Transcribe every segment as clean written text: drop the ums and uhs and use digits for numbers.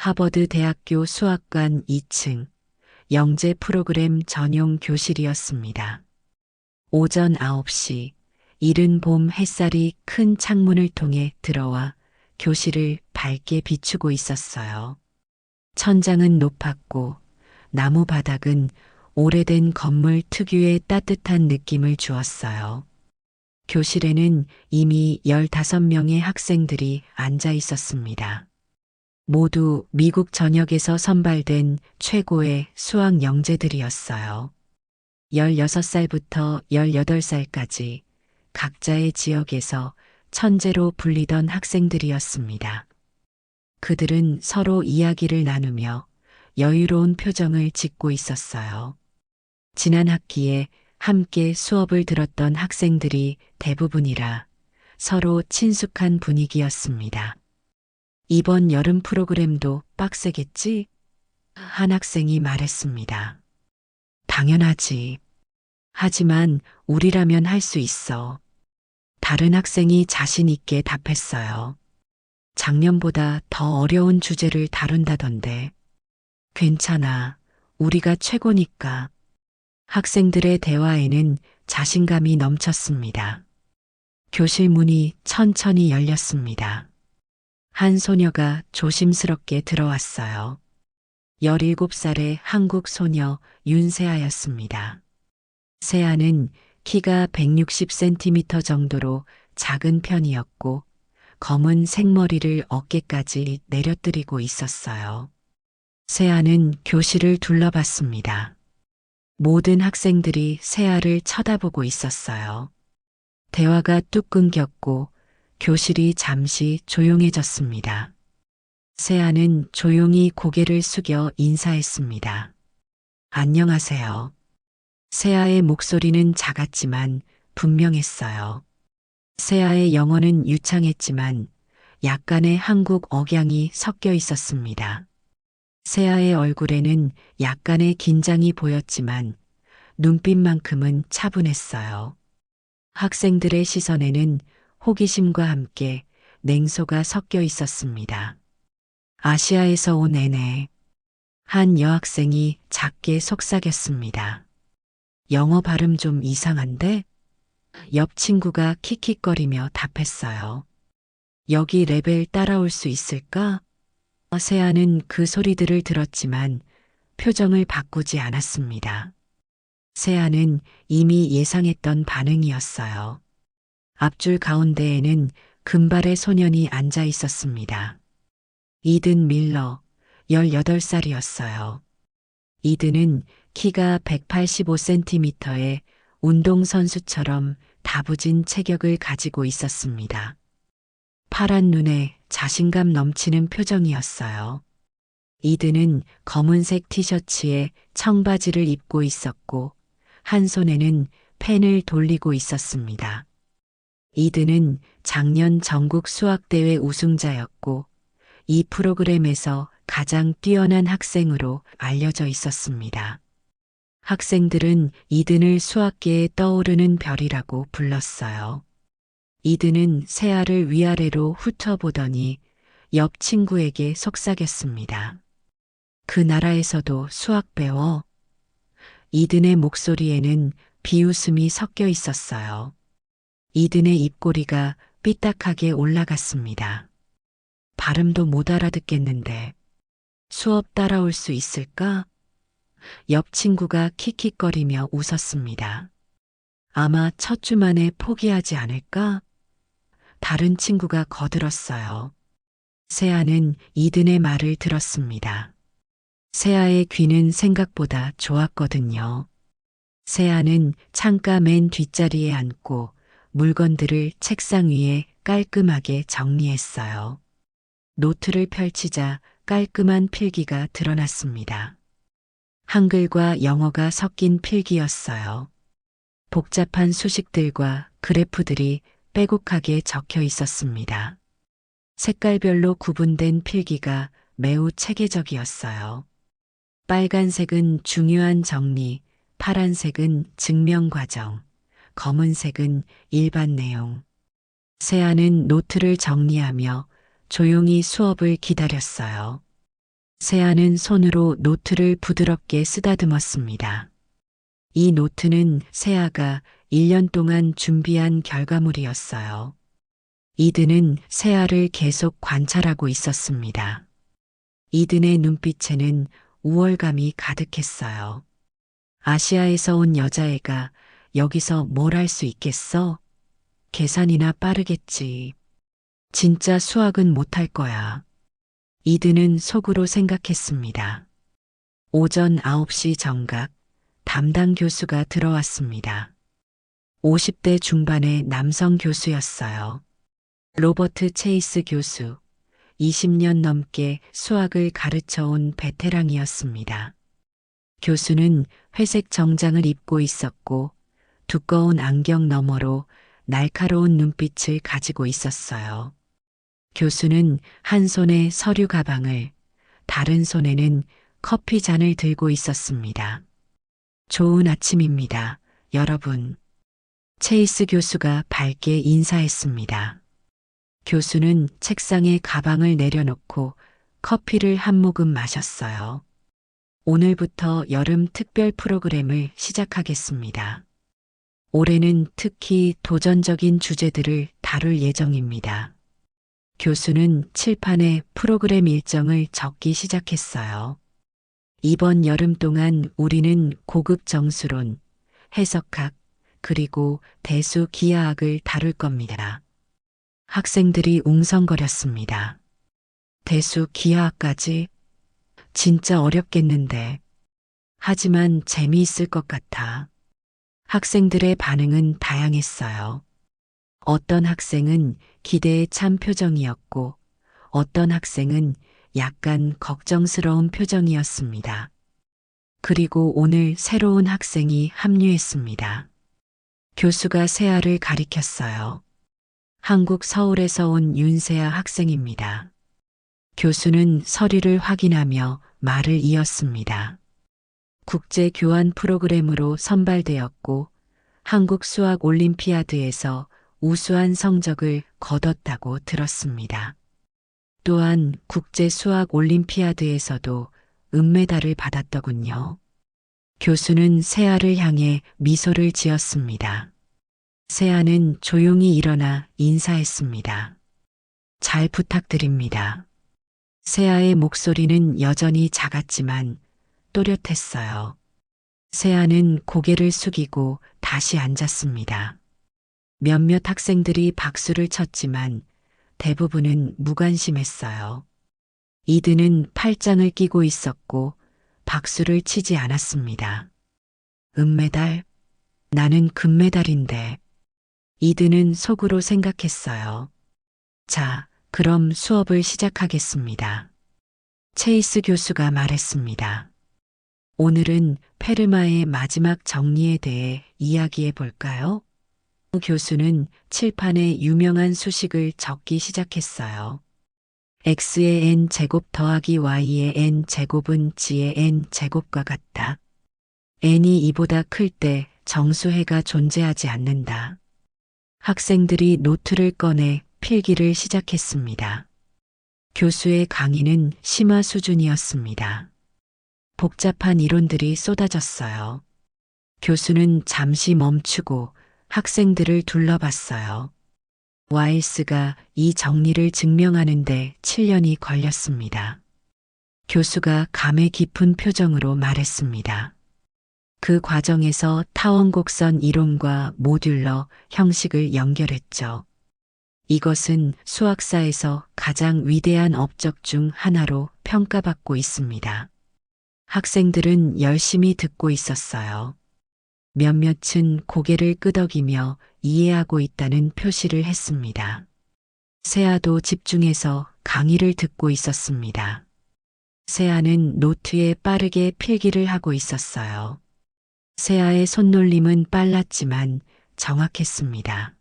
하버드 대학교 수학관 2층 영재 프로그램 전용 교실이었습니다. 오전 9시 이른 봄 햇살이 큰 창문을 통해 들어와 교실을 밝게 비추고 있었어요. 천장은 높았고 나무 바닥은 오래된 건물 특유의 따뜻한 느낌을 주었어요. 교실에는 이미 15명의 학생들이 앉아 있었습니다. 모두 미국 전역에서 선발된 최고의 수학 영재들이었어요. 16살부터 18살까지 각자의 지역에서 천재로 불리던 학생들이었습니다. 그들은 서로 이야기를 나누며 여유로운 표정을 짓고 있었어요. 지난 학기에 함께 수업을 들었던 학생들이 대부분이라 서로 친숙한 분위기였습니다. 이번 여름 프로그램도 빡세겠지? 한 학생이 말했습니다. 당연하지. 하지만 우리라면 할 수 있어. 다른 학생이 자신 있게 답했어요. 작년보다 더 어려운 주제를 다룬다던데. 괜찮아. 우리가 최고니까. 학생들의 대화에는 자신감이 넘쳤습니다. 교실 문이 천천히 열렸습니다. 한 소녀가 조심스럽게 들어왔어요. 17살의 한국 소녀 윤세아였습니다. 세아는 키가 160cm 정도로 작은 편이었고 검은 생머리를 어깨까지 내려뜨리고 있었어요. 세아는 교실을 둘러봤습니다. 모든 학생들이 세아를 쳐다보고 있었어요. 대화가 뚝 끊겼고 교실이 잠시 조용해졌습니다. 세아는 조용히 고개를 숙여 인사했습니다. 안녕하세요. 세아의 목소리는 작았지만 분명했어요. 세아의 영어는 유창했지만 약간의 한국 억양이 섞여 있었습니다. 세아의 얼굴에는 약간의 긴장이 보였지만 눈빛만큼은 차분했어요. 학생들의 시선에는 호기심과 함께 냉소가 섞여 있었습니다. 아시아에서 온 애네. 한 여학생이 작게 속삭였습니다. 영어 발음 좀 이상한데? 옆 친구가 킥킥거리며 답했어요. 여기 레벨 따라올 수 있을까? 세아는 그 소리들을 들었지만 표정을 바꾸지 않았습니다. 세아는 이미 예상했던 반응이었어요. 앞줄 가운데에는 금발의 소년이 앉아 있었습니다. 이든 밀러, 18살이었어요. 이든은 키가 185cm의 운동선수처럼 다부진 체격을 가지고 있었습니다. 파란 눈에 자신감 넘치는 표정이었어요. 이든은 검은색 티셔츠에 청바지를 입고 있었고 한 손에는 펜을 돌리고 있었습니다. 이든은 작년 전국 수학대회 우승자였고 이 프로그램에서 가장 뛰어난 학생으로 알려져 있었습니다. 학생들은 이든을 수학계에 떠오르는 별이라고 불렀어요. 이든은 세아를 위아래로 훑어보더니 옆 친구에게 속삭였습니다. 그 나라에서도 수학 배워? 이든의 목소리에는 비웃음이 섞여 있었어요. 이든의 입꼬리가 삐딱하게 올라갔습니다. 발음도 못 알아듣겠는데 수업 따라올 수 있을까? 옆 친구가 킥킥거리며 웃었습니다. 아마 첫 주 만에 포기하지 않을까? 다른 친구가 거들었어요. 세아는 이든의 말을 들었습니다. 세아의 귀는 생각보다 좋았거든요. 세아는 창가 맨 뒷자리에 앉고 물건들을 책상 위에 깔끔하게 정리했어요. 노트를 펼치자 깔끔한 필기가 드러났습니다. 한글과 영어가 섞인 필기였어요. 복잡한 수식들과 그래프들이 빼곡하게 적혀 있었습니다. 색깔별로 구분된 필기가 매우 체계적이었어요. 빨간색은 중요한 정리, 파란색은 증명 과정, 검은색은 일반 내용. 세아는 노트를 정리하며 조용히 수업을 기다렸어요. 세아는 손으로 노트를 부드럽게 쓰다듬었습니다. 이 노트는 세아가 1년 동안 준비한 결과물이었어요. 이든은 세아를 계속 관찰하고 있었습니다. 이든의 눈빛에는 우월감이 가득했어요. 아시아에서 온 여자애가 여기서 뭘 할 수 있겠어? 계산이나 빠르겠지. 진짜 수학은 못할 거야. 이든은 속으로 생각했습니다. 오전 9시 정각 담당 교수가 들어왔습니다. 50대 중반의 남성 교수였어요. 로버트 체이스 교수, 20년 넘게 수학을 가르쳐 온 베테랑이었습니다. 교수는 회색 정장을 입고 있었고 두꺼운 안경 너머로 날카로운 눈빛을 가지고 있었어요. 교수는 한 손에 서류 가방을, 다른 손에는 커피 잔을 들고 있었습니다. 좋은 아침입니다, 여러분. 체이스 교수가 밝게 인사했습니다. 교수는 책상에 가방을 내려놓고 커피를 한 모금 마셨어요. 오늘부터 여름 특별 프로그램을 시작하겠습니다. 올해는 특히 도전적인 주제들을 다룰 예정입니다. 교수는 칠판에 프로그램 일정을 적기 시작했어요. 이번 여름 동안 우리는 고급 정수론, 해석학, 그리고 대수 기하학을 다룰 겁니다. 학생들이 웅성거렸습니다. 대수 기하학까지? 진짜 어렵겠는데. 하지만 재미있을 것 같아. 학생들의 반응은 다양했어요. 어떤 학생은 기대에 찬 표정이었고, 어떤 학생은 약간 걱정스러운 표정이었습니다. 그리고 오늘 새로운 학생이 합류했습니다. 교수가 세아를 가리켰어요. 한국 서울에서 온 윤세아 학생입니다. 교수는 서류를 확인하며 말을 이었습니다. 국제 교환 프로그램으로 선발되었고 한국 수학 올림피아드에서 우수한 성적을 거뒀다고 들었습니다. 또한 국제 수학 올림피아드에서도 은메달을 받았더군요. 교수는 세아를 향해 미소를 지었습니다. 세아는 조용히 일어나 인사했습니다. 잘 부탁드립니다. 세아의 목소리는 여전히 작았지만 또렷했어요. 세아는 고개를 숙이고 다시 앉았습니다. 몇몇 학생들이 박수를 쳤지만 대부분은 무관심했어요. 이든은 팔짱을 끼고 있었고 박수를 치지 않았습니다. 은메달? 나는 금메달인데. 이든은 속으로 생각했어요. 자, 그럼 수업을 시작하겠습니다. 체이스 교수가 말했습니다. 오늘은 페르마의 마지막 정리에 대해 이야기해 볼까요? 교수는 칠판에 유명한 수식을 적기 시작했어요. x의 n제곱 더하기 y의 n제곱은 g의 n제곱과 같다. n이 이보다 클 때 정수해가 존재하지 않는다. 학생들이 노트를 꺼내 필기를 시작했습니다. 교수의 강의는 심화 수준이었습니다. 복잡한 이론들이 쏟아졌어요. 교수는 잠시 멈추고 학생들을 둘러봤어요. 와일스가 이 정리를 증명하는데 7년이 걸렸습니다. 교수가 감회 깊은 표정으로 말했습니다. 그 과정에서 타원곡선 이론과 모듈러 형식을 연결했죠. 이것은 수학사에서 가장 위대한 업적 중 하나로 평가받고 있습니다. 학생들은 열심히 듣고 있었어요. 몇몇은 고개를 끄덕이며 이해하고 있다는 표시를 했습니다. 세아도 집중해서 강의를 듣고 있었습니다. 세아는 노트에 빠르게 필기를 하고 있었어요. 세아의 손놀림은 빨랐지만 정확했습니다.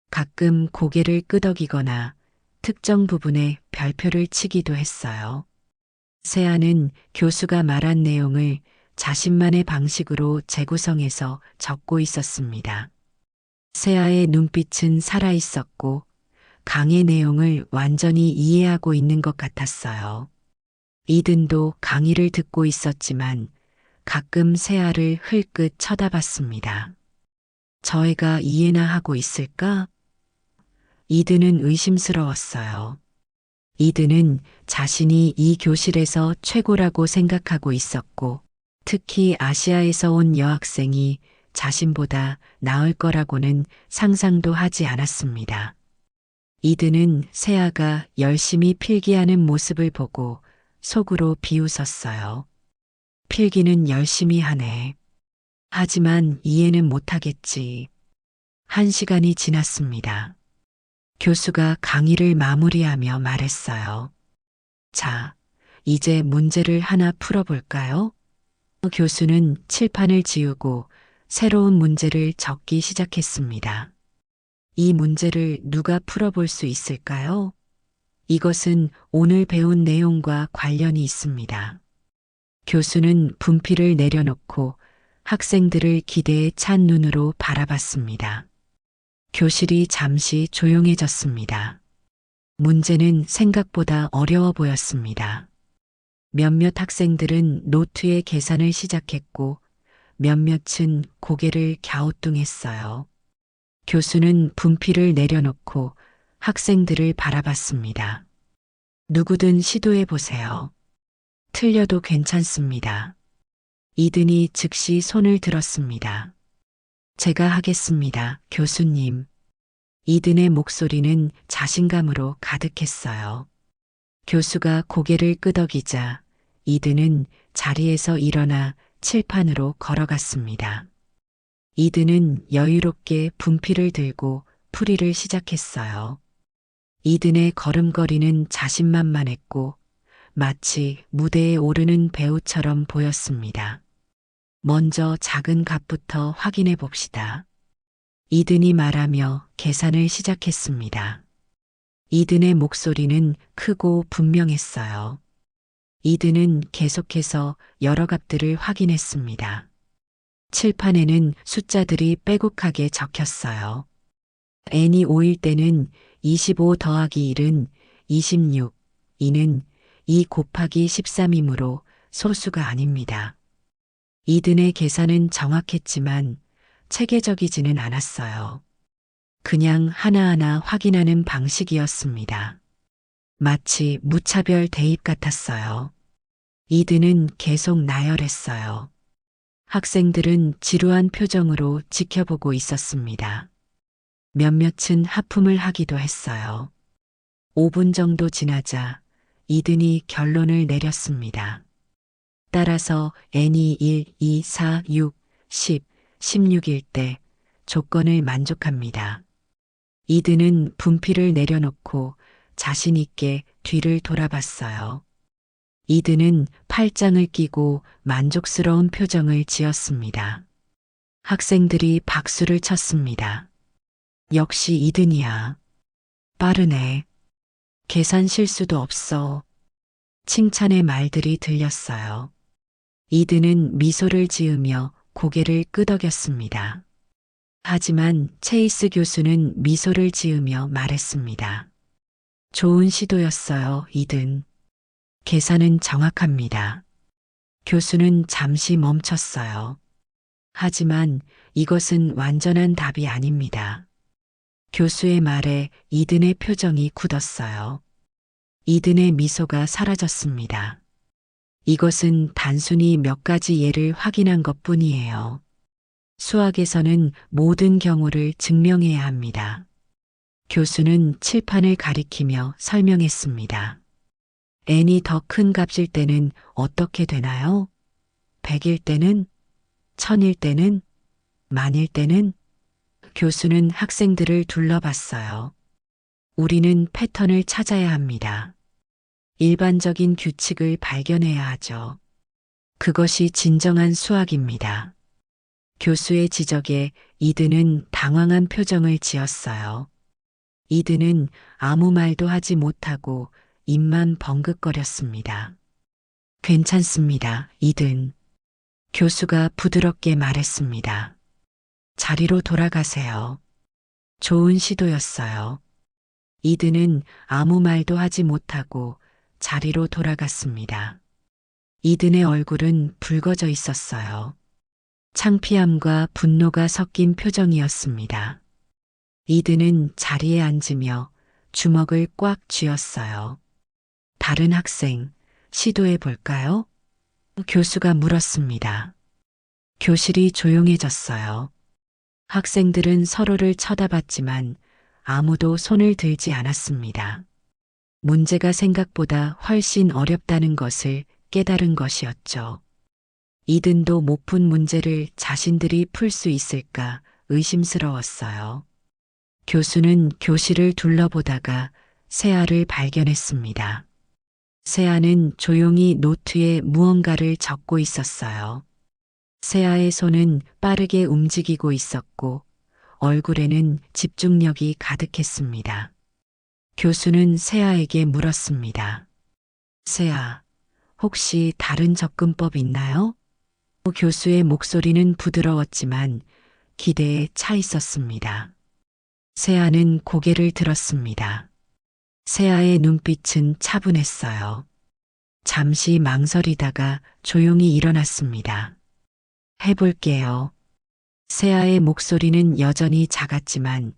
가끔 고개를 끄덕이거나 특정 부분에 별표를 치기도 했어요. 세아는 교수가 말한 내용을 자신만의 방식으로 재구성해서 적고 있었습니다. 세아의 눈빛은 살아있었고 강의 내용을 완전히 이해하고 있는 것 같았어요. 이든도 강의를 듣고 있었지만 가끔 세아를 흘끗 쳐다봤습니다. 저 애가 이해나 하고 있을까? 이든은 의심스러웠어요. 이든은 자신이 이 교실에서 최고라고 생각하고 있었고, 특히 아시아에서 온 여학생이 자신보다 나을 거라고는 상상도 하지 않았습니다. 이든은 세아가 열심히 필기하는 모습을 보고 속으로 비웃었어요. 필기는 열심히 하네. 하지만 이해는 못하겠지. 1시간이 지났습니다. 교수가 강의를 마무리하며 말했어요. 자, 이제 문제를 하나 풀어볼까요? 교수는 칠판을 지우고 새로운 문제를 적기 시작했습니다. 이 문제를 누가 풀어볼 수 있을까요? 이것은 오늘 배운 내용과 관련이 있습니다. 교수는 분필을 내려놓고 학생들을 기대에 찬 눈으로 바라봤습니다. 교실이 잠시 조용해졌습니다. 문제는 생각보다 어려워 보였습니다. 몇몇 학생들은 노트에 계산을 시작했고 몇몇은 고개를 갸우뚱했어요. 교수는 분필을 내려놓고 학생들을 바라봤습니다. 누구든 시도해 보세요. 틀려도 괜찮습니다. 이든이 즉시 손을 들었습니다. 제가 하겠습니다, 교수님. 이든의 목소리는 자신감으로 가득했어요. 교수가 고개를 끄덕이자 이든은 자리에서 일어나 칠판으로 걸어갔습니다. 이든은 여유롭게 분필을 들고 풀이를 시작했어요. 이든의 걸음걸이는 자신만만했고 마치 무대에 오르는 배우처럼 보였습니다. 먼저 작은 값부터 확인해 봅시다. 이든이 말하며 계산을 시작했습니다. 이든의 목소리는 크고 분명했어요. 이든은 계속해서 여러 값들을 확인했습니다. 칠판에는 숫자들이 빼곡하게 적혔어요. n이 5일 때는 25 더하기 1은 26, 이는 2 곱하기 13이므로 소수가 아닙니다. 이든의 계산은 정확했지만 체계적이지는 않았어요. 그냥 하나하나 확인하는 방식이었습니다. 마치 무차별 대입 같았어요. 이든은 계속 나열했어요. 학생들은 지루한 표정으로 지켜보고 있었습니다. 몇몇은 하품을 하기도 했어요. 5분 정도 지나자 이든이 결론을 내렸습니다. 따라서 n이 1, 2, 4, 6, 10, 16일 때 조건을 만족합니다. 이든은 분필을 내려놓고 자신 있게 뒤를 돌아봤어요. 이든은 팔짱을 끼고 만족스러운 표정을 지었습니다. 학생들이 박수를 쳤습니다. 역시 이든이야. 빠르네. 계산 실수도 없어. 칭찬의 말들이 들렸어요. 이든은 미소를 지으며 고개를 끄덕였습니다. 하지만 체이스 교수는 미소를 지으며 말했습니다. 좋은 시도였어요, 이든. 계산은 정확합니다. 교수는 잠시 멈췄어요. 하지만 이것은 완전한 답이 아닙니다. 교수의 말에 이든의 표정이 굳었어요. 이든의 미소가 사라졌습니다. 이것은 단순히 몇 가지 예를 확인한 것뿐이에요. 수학에서는 모든 경우를 증명해야 합니다. 교수는 칠판을 가리키며 설명했습니다. n이 더 큰 값일 때는 어떻게 되나요? 100일 때는? 1000일 때는? 만일 때는? 교수는 학생들을 둘러봤어요. 우리는 패턴을 찾아야 합니다. 일반적인 규칙을 발견해야 하죠. 그것이 진정한 수학입니다. 교수의 지적에 이든은 당황한 표정을 지었어요. 이든은 아무 말도 하지 못하고 입만 벙긋거렸습니다. 괜찮습니다, 이든. 교수가 부드럽게 말했습니다. 자리로 돌아가세요. 좋은 시도였어요. 이든은 아무 말도 하지 못하고 자리로 돌아갔습니다. 이든의 얼굴은 붉어져 있었어요. 창피함과 분노가 섞인 표정이었습니다. 이든은 자리에 앉으며 주먹을 꽉 쥐었어요. 다른 학생, 시도해 볼까요? 교수가 물었습니다. 교실이 조용해졌어요. 학생들은 서로를 쳐다봤지만 아무도 손을 들지 않았습니다. 문제가 생각보다 훨씬 어렵다는 것을 깨달은 것이었죠. 이든도 못 푼 문제를 자신들이 풀 수 있을까 의심스러웠어요. 교수는 교실을 둘러보다가 세아를 발견했습니다. 세아는 조용히 노트에 무언가를 적고 있었어요. 세아의 손은 빠르게 움직이고 있었고 얼굴에는 집중력이 가득했습니다. 교수는 세아에게 물었습니다. 세아, 혹시 다른 접근법 있나요? 교수의 목소리는 부드러웠지만 기대에 차 있었습니다. 세아는 고개를 들었습니다. 세아의 눈빛은 차분했어요. 잠시 망설이다가 조용히 일어났습니다. 해볼게요. 세아의 목소리는 여전히 작았지만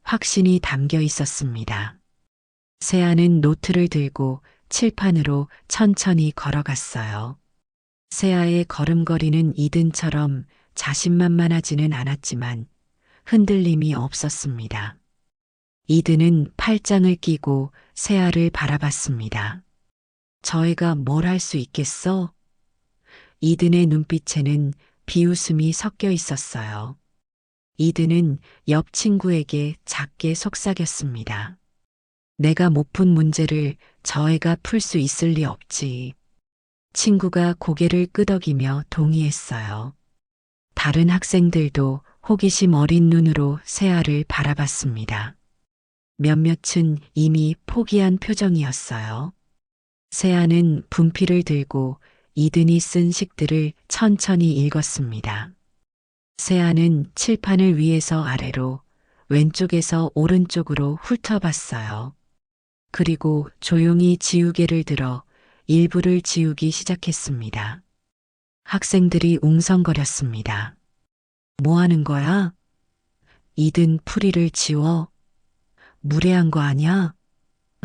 확신이 담겨 있었습니다. 세아는 노트를 들고 칠판으로 천천히 걸어갔어요. 세아의 걸음걸이는 이든처럼 자신만만하지는 않았지만 흔들림이 없었습니다. 이든은 팔짱을 끼고 세아를 바라봤습니다. 저희가 뭘 할 수 있겠어? 이든의 눈빛에는 비웃음이 섞여 있었어요. 이든은 옆 친구에게 작게 속삭였습니다. 내가 못 푼 문제를 저애가 풀 수 있을 리 없지. 친구가 고개를 끄덕이며 동의했어요. 다른 학생들도 호기심 어린 눈으로 세아를 바라봤습니다. 몇몇은 이미 포기한 표정이었어요. 세아는 분필을 들고 이든이 쓴 식들을 천천히 읽었습니다. 세아는 칠판을 위에서 아래로, 왼쪽에서 오른쪽으로 훑어봤어요. 그리고 조용히 지우개를 들어 일부를 지우기 시작했습니다. 학생들이 웅성거렸습니다. 뭐 하는 거야? 이든 풀이를 지워? 무례한 거 아냐?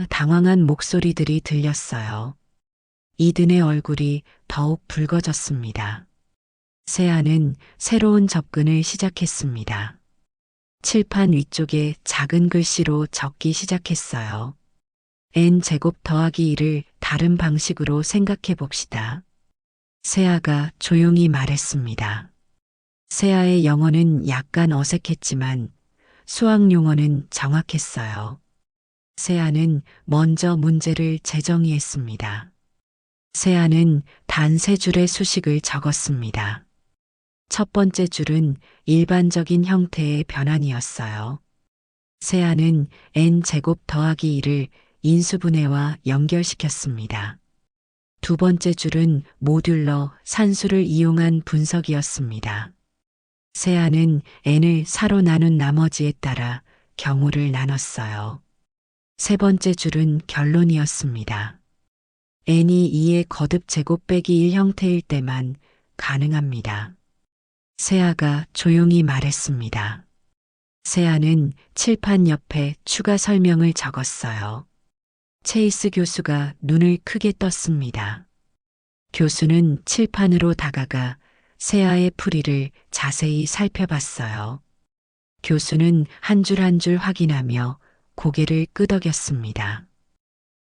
당황한 목소리들이 들렸어요. 이든의 얼굴이 더욱 붉어졌습니다. 세아는 새로운 접근을 시작했습니다. 칠판 위쪽에 작은 글씨로 적기 시작했어요. n제곱 더하기 1을 다른 방식으로 생각해 봅시다. 세아가 조용히 말했습니다. 세아의 영어는 약간 어색했지만 수학 용어는 정확했어요. 세아는 먼저 문제를 재정의했습니다. 세아는 단 3줄의 수식을 적었습니다. 첫 번째 줄은 일반적인 형태의 변환이었어요. 세아는 n제곱 더하기 1을 인수분해와 연결시켰습니다. 두 번째 줄은 모듈러 산수를 이용한 분석이었습니다. 세아는 n을 사로 나눈 나머지에 따라 경우를 나눴어요. 세 번째 줄은 결론이었습니다. n이 2의 거듭 제곱 빼기 1 형태일 때만 가능합니다. 세아가 조용히 말했습니다. 세아는 칠판 옆에 추가 설명을 적었어요. 체이스 교수가 눈을 크게 떴습니다. 교수는 칠판으로 다가가 세아의 풀이를 자세히 살펴봤어요. 교수는 한 줄 한 줄 확인하며 고개를 끄덕였습니다.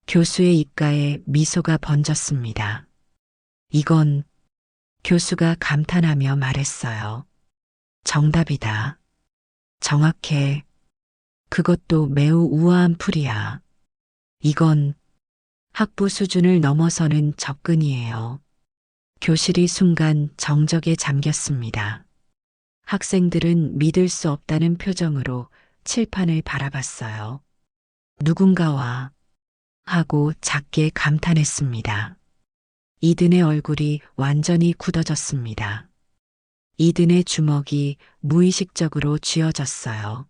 교수의 입가에 미소가 번졌습니다. 이건 교수가 감탄하며 말했어요. 정답이다. 정확해. 그것도 매우 우아한 풀이야. 이건 학부 수준을 넘어서는 접근이에요. 교실이 순간 정적에 잠겼습니다. 학생들은 믿을 수 없다는 표정으로 칠판을 바라봤어요. 누군가와 하고 작게 감탄했습니다. 이든의 얼굴이 완전히 굳어졌습니다. 이든의 주먹이 무의식적으로 쥐어졌어요.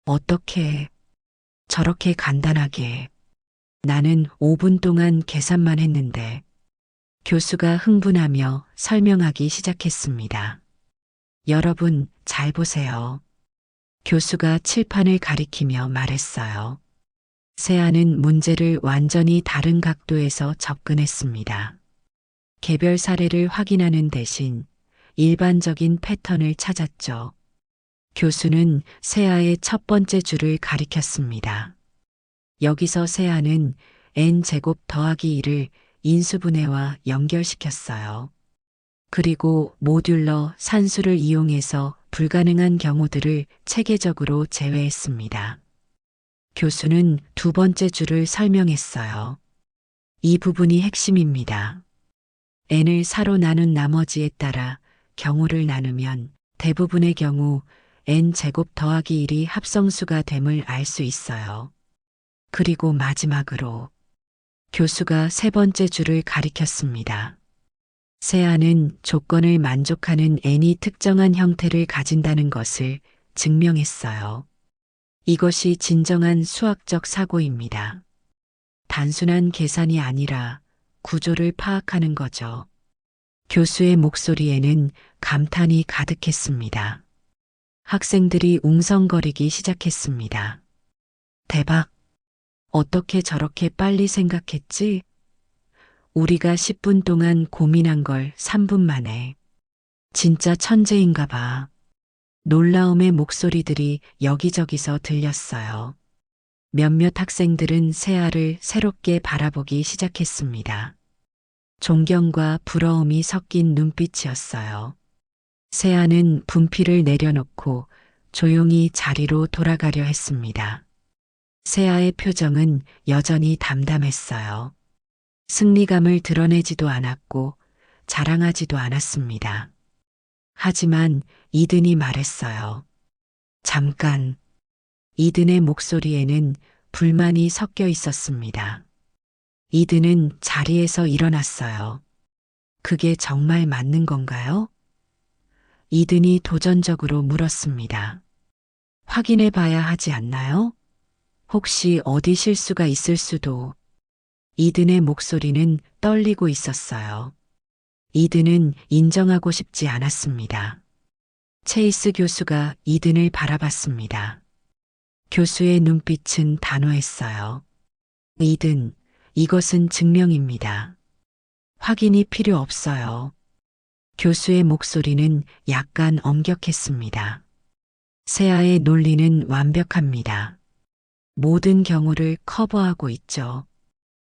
어떻게 저렇게 간단하게 나는 5분 동안 계산만 했는데 교수가 흥분하며 설명하기 시작했습니다. 여러분, 잘 보세요. 교수가 칠판을 가리키며 말했어요. 세아는 문제를 완전히 다른 각도에서 접근했습니다. 개별 사례를 확인하는 대신 일반적인 패턴을 찾았죠. 교수는 세아의 첫 번째 줄을 가리켰습니다. 여기서 세아는 n제곱 더하기 1을 인수분해와 연결시켰어요. 그리고 모듈러 산수를 이용해서 불가능한 경우들을 체계적으로 제외했습니다. 교수는 두 번째 줄을 설명했어요. 이 부분이 핵심입니다. n을 4로 나눈 나머지에 따라 경우를 나누면 대부분의 경우 n제곱 더하기 1이 합성수가 됨을 알 수 있어요. 그리고 마지막으로 교수가 세 번째 줄을 가리켰습니다. 세아는 조건을 만족하는 n이 특정한 형태를 가진다는 것을 증명했어요. 이것이 진정한 수학적 사고입니다. 단순한 계산이 아니라 구조를 파악하는 거죠. 교수의 목소리에는 감탄이 가득했습니다. 학생들이 웅성거리기 시작했습니다. 대박! 어떻게 저렇게 빨리 생각했지? 우리가 10분 동안 고민한 걸 3분 만에. 진짜 천재인가 봐. 놀라움의 목소리들이 여기저기서 들렸어요. 몇몇 학생들은 세아를 새롭게 바라보기 시작했습니다. 존경과 부러움이 섞인 눈빛이었어요. 세아는 분필을 내려놓고 조용히 자리로 돌아가려 했습니다. 세아의 표정은 여전히 담담했어요. 승리감을 드러내지도 않았고 자랑하지도 않았습니다. 하지만 이든이 말했어요. 잠깐. 이든의 목소리에는 불만이 섞여 있었습니다. 이든은 자리에서 일어났어요. 그게 정말 맞는 건가요? 이든이 도전적으로 물었습니다. 확인해 봐야 하지 않나요? 혹시 어디 실수가 있을 수도. 이든의 목소리는 떨리고 있었어요. 이든은 인정하고 싶지 않았습니다. 체이스 교수가 이든을 바라봤습니다. 교수의 눈빛은 단호했어요. 이든, 이것은 증명입니다. 확인이 필요 없어요. 교수의 목소리는 약간 엄격했습니다. 세아의 논리는 완벽합니다. 모든 경우를 커버하고 있죠.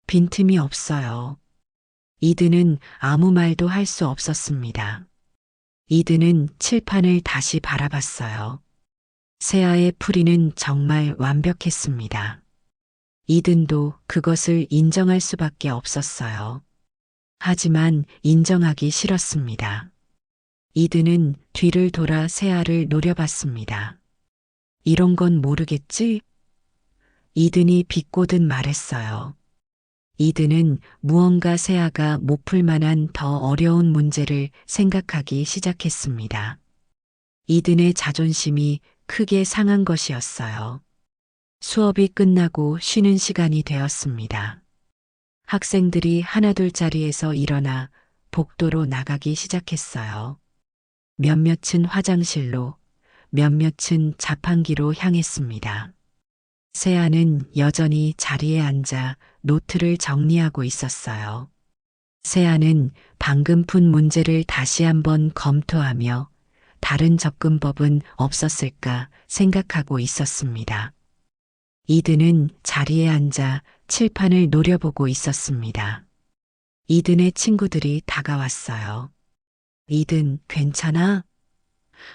빈틈이 없어요. 이든은 아무 말도 할 수 없었습니다. 이든은 칠판을 다시 바라봤어요. 세아의 풀이는 정말 완벽했습니다. 이든도 그것을 인정할 수밖에 없었어요. 하지만 인정하기 싫었습니다. 이든은 뒤를 돌아 세아를 노려봤습니다. 이런 건 모르겠지? 이든이 비꼬듯 말했어요. 이든은 무언가 세아가 못 풀 만한 더 어려운 문제를 생각하기 시작했습니다. 이든의 자존심이 크게 상한 것이었어요. 수업이 끝나고 쉬는 시간이 되었습니다. 학생들이 하나둘 자리에서 일어나 복도로 나가기 시작했어요. 몇몇은 화장실로, 몇몇은 자판기로 향했습니다. 세아는 여전히 자리에 앉아 노트를 정리하고 있었어요. 세아는 방금 푼 문제를 다시 한번 검토하며 다른 접근법은 없었을까 생각하고 있었습니다. 이든은 자리에 앉아 칠판을 노려보고 있었습니다. 이든의 친구들이 다가왔어요. 이든, 괜찮아?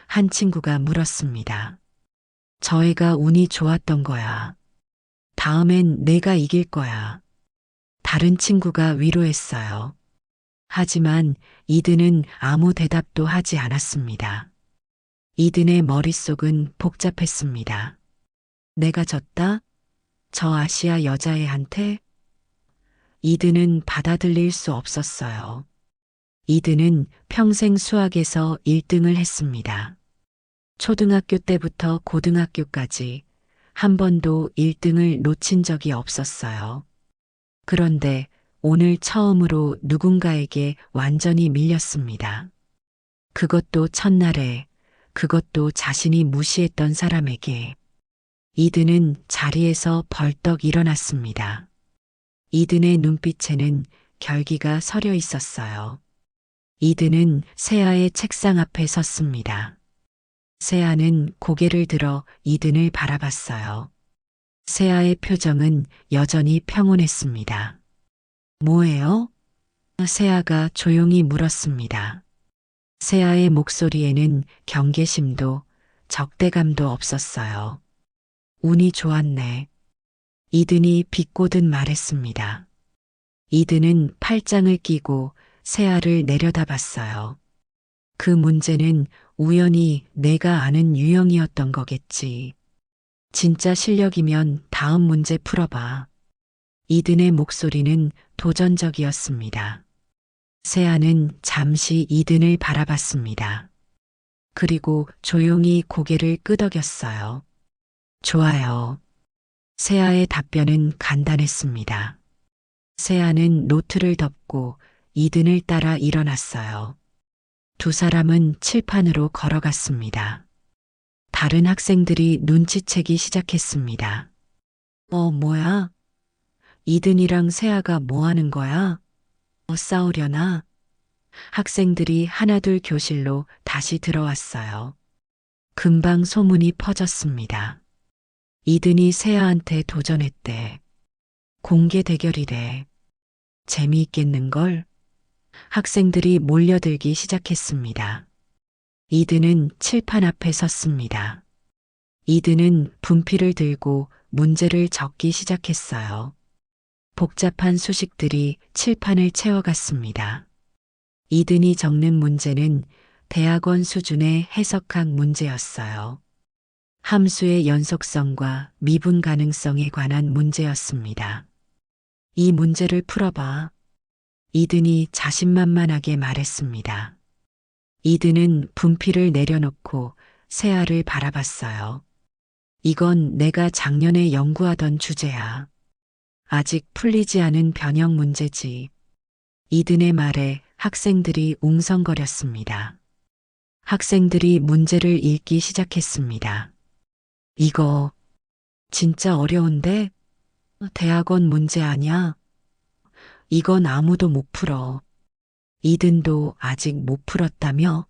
한 친구가 물었습니다. 저 애가 운이 좋았던 거야. 다음엔 내가 이길 거야. 다른 친구가 위로했어요. 하지만 이든은 아무 대답도 하지 않았습니다. 이든의 머릿속은 복잡했습니다. 내가 졌다? 저 아시아 여자애한테? 이든은 받아들일 수 없었어요. 이든은 평생 수학에서 1등을 했습니다. 초등학교 때부터 고등학교까지 한 번도 1등을 놓친 적이 없었어요. 그런데 오늘 처음으로 누군가에게 완전히 밀렸습니다. 그것도 첫날에, 그것도 자신이 무시했던 사람에게. 이든은 자리에서 벌떡 일어났습니다. 이든의 눈빛에는 결기가 서려 있었어요. 이든은 세아의 책상 앞에 섰습니다. 세아는 고개를 들어 이든을 바라봤어요. 세아의 표정은 여전히 평온했습니다. 뭐예요? 세아가 조용히 물었습니다. 세아의 목소리에는 경계심도 적대감도 없었어요. 운이 좋았네. 이든이 비꼬듯 말했습니다. 이든은 팔짱을 끼고 세아를 내려다봤어요. 그 문제는 우연히 내가 아는 유형이었던 거겠지. 진짜 실력이면 다음 문제 풀어봐. 이든의 목소리는 도전적이었습니다. 세아는 잠시 이든을 바라봤습니다. 그리고 조용히 고개를 끄덕였어요. 좋아요. 세아의 답변은 간단했습니다. 세아는 노트를 덮고 이든을 따라 일어났어요. 두 사람은 칠판으로 걸어갔습니다. 다른 학생들이 눈치채기 시작했습니다. 뭐야? 이든이랑 세아가 뭐 하는 거야? 싸우려나? 학생들이 하나둘 교실로 다시 들어왔어요. 금방 소문이 퍼졌습니다. 이든이 세아한테 도전했대. 공개 대결이래. 재미있겠는걸? 학생들이 몰려들기 시작했습니다. 이든은 칠판 앞에 섰습니다. 이든은 분필을 들고 문제를 적기 시작했어요. 복잡한 수식들이 칠판을 채워갔습니다. 이든이 적는 문제는 대학원 수준의 해석학 문제였어요. 함수의 연속성과 미분 가능성에 관한 문제였습니다. 이 문제를 풀어봐. 이든이 자신만만하게 말했습니다. 이든은 분필을 내려놓고 세아를 바라봤어요. 이건 내가 작년에 연구하던 주제야. 아직 풀리지 않은 변형 문제지. 이든의 말에 학생들이 웅성거렸습니다. 학생들이 문제를 읽기 시작했습니다. 이거 진짜 어려운데? 대학원 문제 아냐? 이건 아무도 못 풀어. 이든도 아직 못 풀었다며?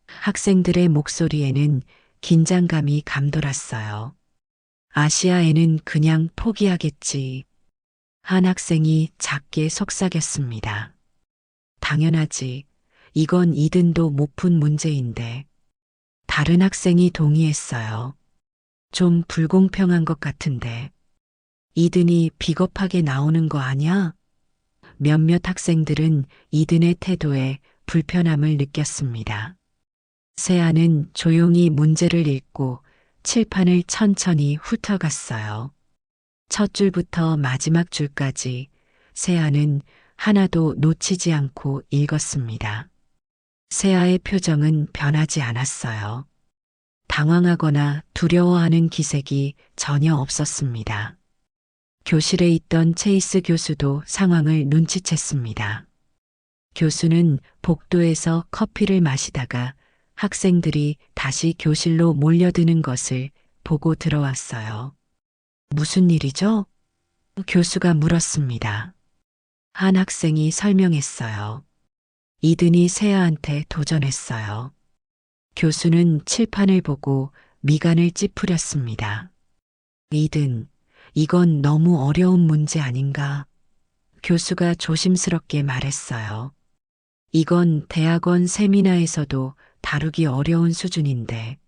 학생들의 목소리에는 긴장감이 감돌았어요. 아시아에는 그냥 포기하겠지. 한 학생이 작게 속삭였습니다. 당연하지. 이건 이든도 못 푼 문제인데. 다른 학생이 동의했어요. 좀 불공평한 것 같은데. 이든이 비겁하게 나오는 거 아냐? 몇몇 학생들은 이든의 태도에 불편함을 느꼈습니다. 세아는 조용히 문제를 읽고 칠판을 천천히 훑어갔어요. 첫 줄부터 마지막 줄까지 세아는 하나도 놓치지 않고 읽었습니다. 세아의 표정은 변하지 않았어요. 당황하거나 두려워하는 기색이 전혀 없었습니다. 교실에 있던 체이스 교수도 상황을 눈치챘습니다. 교수는 복도에서 커피를 마시다가 학생들이 다시 교실로 몰려드는 것을 보고 들어왔어요. 무슨 일이죠? 교수가 물었습니다. 한 학생이 설명했어요. 이든이 세아한테 도전했어요. 교수는 칠판을 보고 미간을 찌푸렸습니다. 이든, 이건 너무 어려운 문제 아닌가? 교수가 조심스럽게 말했어요. 이건 대학원 세미나에서도 다루기 어려운 수준인데.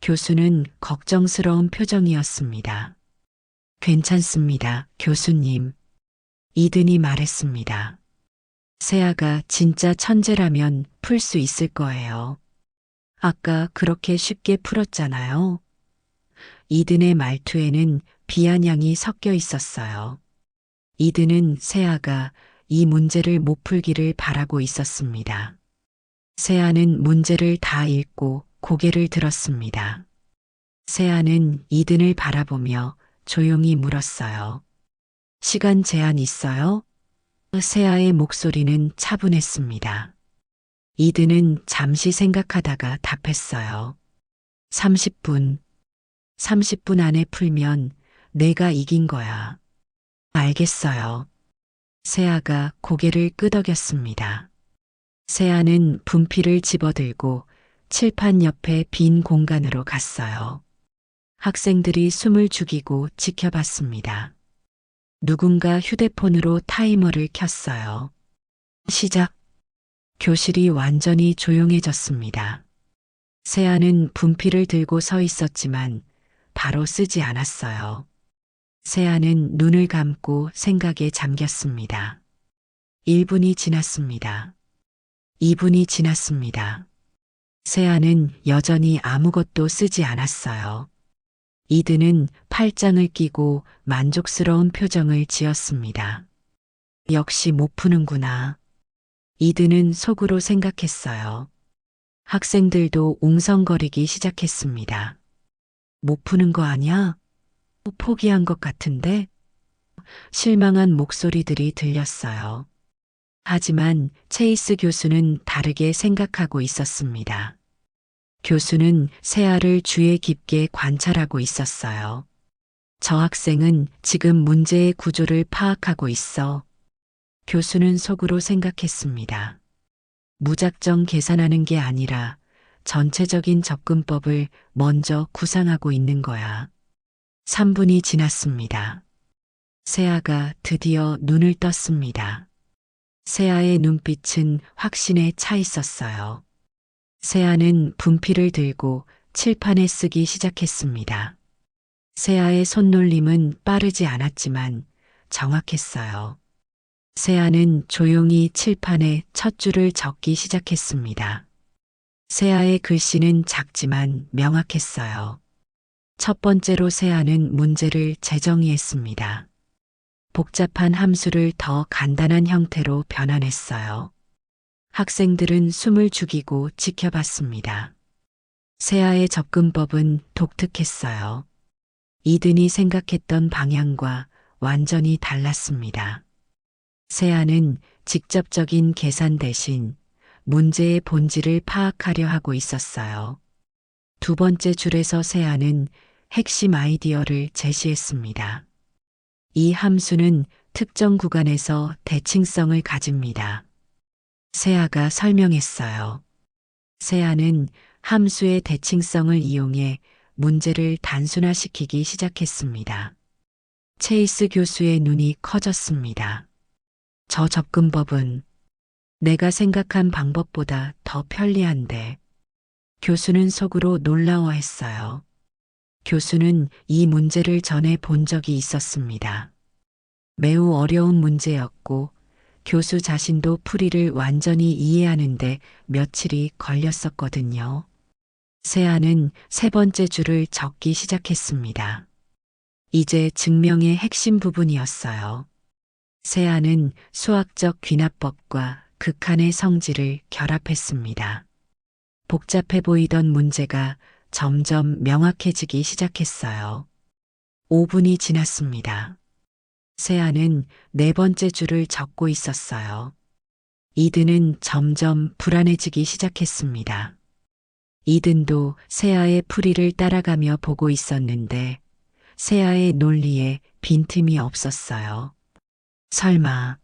교수는 걱정스러운 표정이었습니다. 괜찮습니다, 교수님. 이든이 말했습니다. 세아가 진짜 천재라면 풀 수 있을 거예요. 아까 그렇게 쉽게 풀었잖아요. 이든의 말투에는 비아냥이 섞여 있었어요. 이든은 세아가 이 문제를 못 풀기를 바라고 있었습니다. 세아는 문제를 다 읽고 고개를 들었습니다. 세아는 이든을 바라보며 조용히 물었어요. 시간 제한 있어요? 세아의 목소리는 차분했습니다. 이든은 잠시 생각하다가 답했어요. 30분. 30분 안에 풀면 내가 이긴 거야. 알겠어요. 세아가 고개를 끄덕였습니다. 세아는 분필을 집어들고 칠판 옆에 빈 공간으로 갔어요. 학생들이 숨을 죽이고 지켜봤습니다. 누군가 휴대폰으로 타이머를 켰어요. 시작. 교실이 완전히 조용해졌습니다. 세아는 분필을 들고 서 있었지만 바로 쓰지 않았어요. 세아는 눈을 감고 생각에 잠겼습니다. 1분이 지났습니다. 2분이 지났습니다. 세아는 여전히 아무것도 쓰지 않았어요. 이든은 팔짱을 끼고 만족스러운 표정을 지었습니다. 역시 못 푸는구나. 이든은 속으로 생각했어요. 학생들도 웅성거리기 시작했습니다. 못 푸는 거 아니야? 포기한 것 같은데? 실망한 목소리들이 들렸어요. 하지만 체이스 교수는 다르게 생각하고 있었습니다. 교수는 세아를 주의 깊게 관찰하고 있었어요. 저 학생은 지금 문제의 구조를 파악하고 있어. 교수는 속으로 생각했습니다. 무작정 계산하는 게 아니라 전체적인 접근법을 먼저 구상하고 있는 거야. 3분이 지났습니다. 세아가 드디어 눈을 떴습니다. 세아의 눈빛은 확신에 차 있었어요. 세아는 분필을 들고 칠판에 쓰기 시작했습니다. 세아의 손놀림은 빠르지 않았지만 정확했어요. 세아는 조용히 칠판에 첫 줄을 적기 시작했습니다. 세아의 글씨는 작지만 명확했어요. 첫 번째로 세아는 문제를 재정의했습니다. 복잡한 함수를 더 간단한 형태로 변환했어요. 학생들은 숨을 죽이고 지켜봤습니다. 세아의 접근법은 독특했어요. 이든이 생각했던 방향과 완전히 달랐습니다. 세아는 직접적인 계산 대신 문제의 본질을 파악하려 하고 있었어요. 두 번째 줄에서 세아는 핵심 아이디어를 제시했습니다. 이 함수는 특정 구간에서 대칭성을 가집니다. 세아가 설명했어요. 세아는 함수의 대칭성을 이용해 문제를 단순화시키기 시작했습니다. 체이스 교수의 눈이 커졌습니다. 저 접근법은 내가 생각한 방법보다 더 편리한데. 교수는 속으로 놀라워했어요. 교수는 이 문제를 전에 본 적이 있었습니다. 매우 어려운 문제였고 교수 자신도 풀이를 완전히 이해하는데 며칠이 걸렸었거든요. 세아는 세 번째 줄을 적기 시작했습니다. 이제 증명의 핵심 부분이었어요. 세아는 수학적 귀납법과 극한의 성질을 결합했습니다. 복잡해 보이던 문제가 점점 명확해지기 시작했어요. 5분이 지났습니다. 세아는 네 번째 줄을 적고 있었어요. 이든은 점점 불안해지기 시작했습니다. 이든도 세아의 풀이를 따라가며 보고 있었는데 세아의 논리에 빈틈이 없었어요. 설마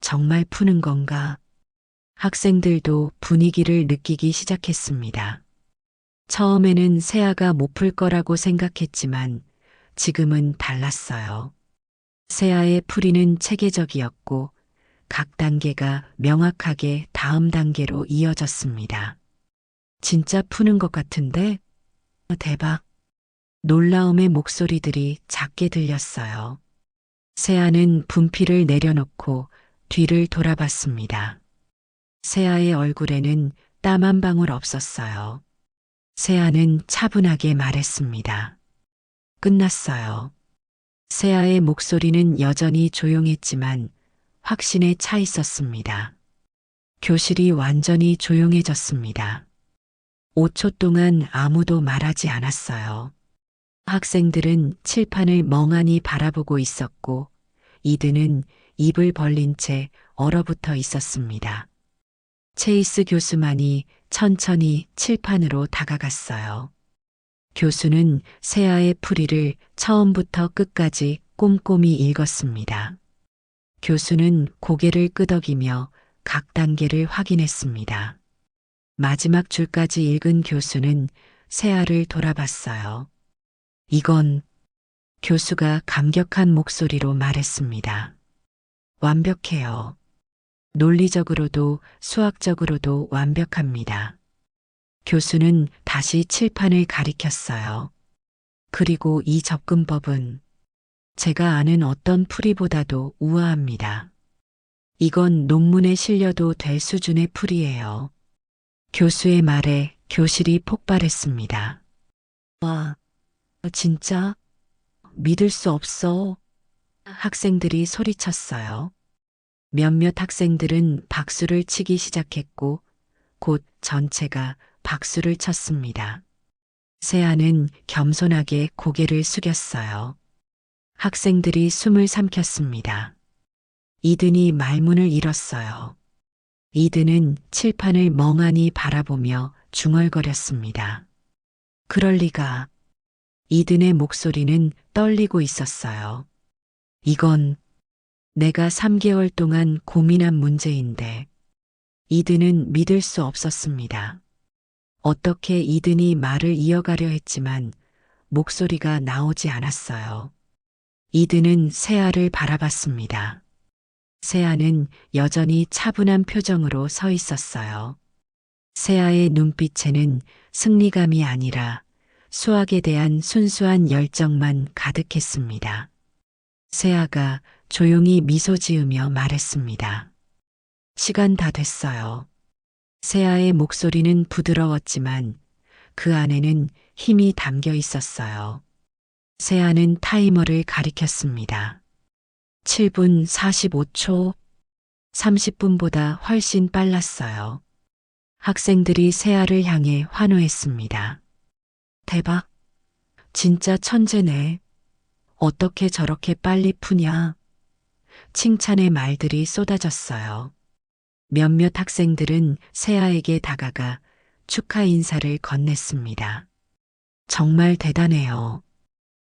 정말 푸는 건가? 학생들도 분위기를 느끼기 시작했습니다. 처음에는 세아가 못 풀 거라고 생각했지만 지금은 달랐어요. 세아의 풀이는 체계적이었고 각 단계가 명확하게 다음 단계로 이어졌습니다. 진짜 푸는 것 같은데? 대박! 놀라움의 목소리들이 작게 들렸어요. 세아는 분필을 내려놓고 뒤를 돌아봤습니다. 세아의 얼굴에는 땀 한 방울 없었어요. 세아는 차분하게 말했습니다. 끝났어요. 세아의 목소리는 여전히 조용했지만 확신에 차 있었습니다. 교실이 완전히 조용해졌습니다. 5초 동안 아무도 말하지 않았어요. 학생들은 칠판을 멍하니 바라보고 있었고 이든은 입을 벌린 채 얼어붙어 있었습니다. 체이스 교수만이 천천히 칠판으로 다가갔어요. 교수는 세아의 풀이를 처음부터 끝까지 꼼꼼히 읽었습니다. 교수는 고개를 끄덕이며 각 단계를 확인했습니다. 마지막 줄까지 읽은 교수는 세아를 돌아봤어요. 이건 교수가 감격한 목소리로 말했습니다. 완벽해요. 논리적으로도 수학적으로도 완벽합니다. 교수는 다시 칠판을 가리켰어요. 그리고 이 접근법은 제가 아는 어떤 풀이보다도 우아합니다. 이건 논문에 실려도 될 수준의 풀이에요. 교수의 말에 교실이 폭발했습니다. 와, 진짜? 믿을 수 없어. 학생들이 소리쳤어요. 몇몇 학생들은 박수를 치기 시작했고 곧 전체가 박수를 쳤습니다. 세아는 겸손하게 고개를 숙였어요. 학생들이 숨을 삼켰습니다. 이든이 말문을 잃었어요. 이든은 칠판을 멍하니 바라보며 중얼거렸습니다. 그럴 리가. 이든의 목소리는 떨리고 있었어요. 이건 내가 3개월 동안 고민한 문제인데 이든은 믿을 수 없었습니다. 어떻게 이든이 말을 이어가려 했지만 목소리가 나오지 않았어요. 이든은 세아를 바라봤습니다. 세아는 여전히 차분한 표정으로 서 있었어요. 세아의 눈빛에는 승리감이 아니라 수학에 대한 순수한 열정만 가득했습니다. 세아가 조용히 미소 지으며 말했습니다. 시간 다 됐어요. 세아의 목소리는 부드러웠지만 그 안에는 힘이 담겨 있었어요. 세아는 타이머를 가리켰습니다. 7분 45초, 30분보다 훨씬 빨랐어요. 학생들이 세아를 향해 환호했습니다. 대박! 진짜 천재네. 어떻게 저렇게 빨리 푸냐? 칭찬의 말들이 쏟아졌어요. 몇몇 학생들은 세아에게 다가가 축하 인사를 건넸습니다. 정말 대단해요.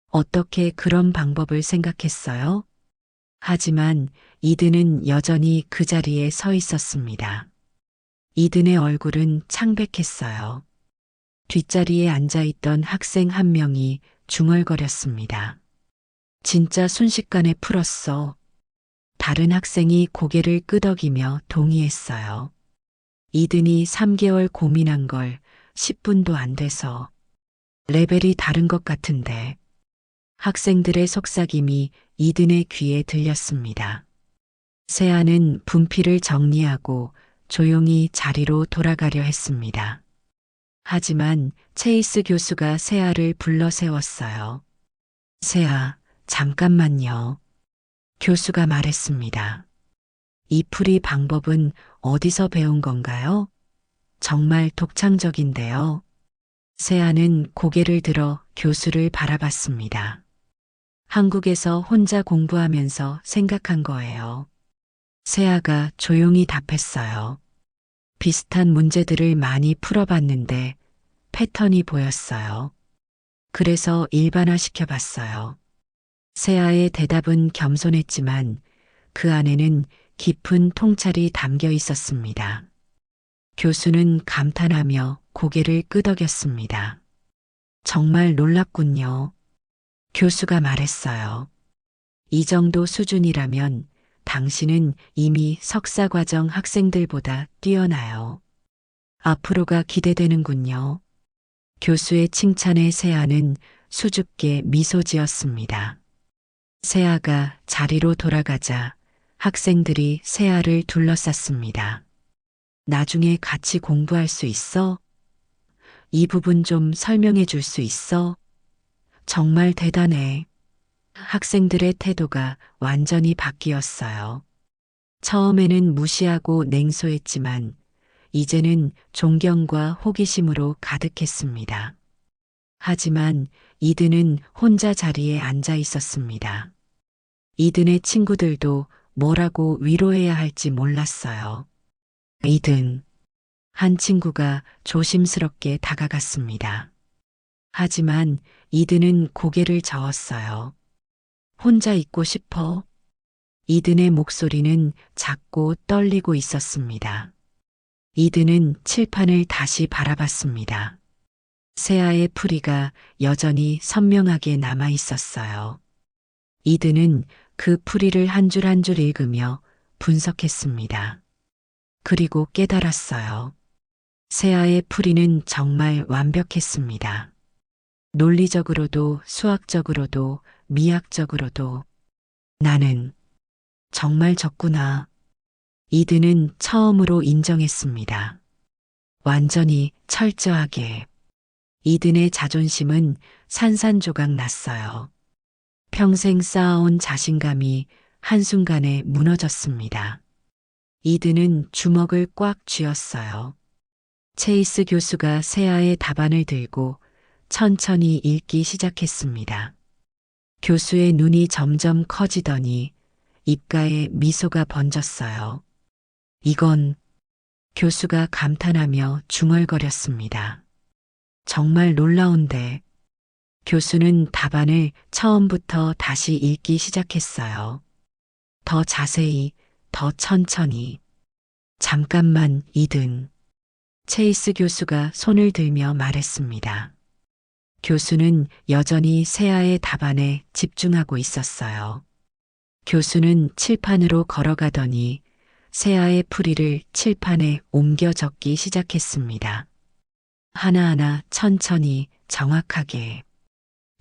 어떻게 그런 방법을 생각했어요? 하지만 이든은 여전히 그 자리에 서 있었습니다. 이든의 얼굴은 창백했어요. 뒷자리에 앉아있던 학생 한 명이 중얼거렸습니다. 진짜 순식간에 풀었어. 다른 학생이 고개를 끄덕이며 동의했어요. 이든이 3개월 고민한 걸 10분도 안 돼서 레벨이 다른 것 같은데. 학생들의 속삭임이 이든의 귀에 들렸습니다. 세아는 분필을 정리하고 조용히 자리로 돌아가려 했습니다. 하지만 체이스 교수가 세아를 불러 세웠어요. 세아, 잠깐만요. 교수가 말했습니다. 이 풀이 방법은 어디서 배운 건가요? 정말 독창적인데요. 세아는 고개를 들어 교수를 바라봤습니다. 한국에서 혼자 공부하면서 생각한 거예요. 세아가 조용히 답했어요. 비슷한 문제들을 많이 풀어봤는데 패턴이 보였어요. 그래서 일반화시켜 봤어요. 세아의 대답은 겸손했지만 그 안에는 깊은 통찰이 담겨 있었습니다. 교수는 감탄하며 고개를 끄덕였습니다. 정말 놀랍군요. 교수가 말했어요. 이 정도 수준이라면 당신은 이미 석사과정 학생들보다 뛰어나요. 앞으로가 기대되는군요. 교수의 칭찬에 세아는 수줍게 미소 지었습니다. 세아가 자리로 돌아가자 학생들이 세아를 둘러쌌습니다. 나중에 같이 공부할 수 있어? 이 부분 좀 설명해 줄 수 있어? 정말 대단해. 학생들의 태도가 완전히 바뀌었어요. 처음에는 무시하고 냉소했지만 이제는 존경과 호기심으로 가득했습니다. 하지만 이든은 혼자 자리에 앉아 있었습니다. 이든의 친구들도 뭐라고 위로해야 할지 몰랐어요. 이든, 한 친구가 조심스럽게 다가갔습니다. 하지만 이든은 고개를 저었어요. 혼자 있고 싶어. 이든의 목소리는 작고 떨리고 있었습니다. 이든은 칠판을 다시 바라봤습니다. 새아의 풀이가 여전히 선명하게 남아 있었어요. 이든은 그 풀이를 한 줄 한 줄 읽으며 분석했습니다. 그리고 깨달았어요. 새아의 풀이는 정말 완벽했습니다. 논리적으로도 수학적으로도 미학적으로도 나는 정말 적구나. 이든은 처음으로 인정했습니다. 완전히 철저하게. 이든의 자존심은 산산조각 났어요. 평생 쌓아온 자신감이 한순간에 무너졌습니다. 이든은 주먹을 꽉 쥐었어요. 체이스 교수가 새아의 답안을 들고 천천히 읽기 시작했습니다. 교수의 눈이 점점 커지더니 입가에 미소가 번졌어요. 이건 교수가 감탄하며 중얼거렸습니다. 정말 놀라운데. 교수는 답안을 처음부터 다시 읽기 시작했어요. 더 자세히, 더 천천히. 잠깐만, 이든. 체이스 교수가 손을 들며 말했습니다. 교수는 여전히 새아의 답안에 집중하고 있었어요. 교수는 칠판으로 걸어가더니 새아의 풀이를 칠판에 옮겨 적기 시작했습니다. 하나하나 천천히 정확하게.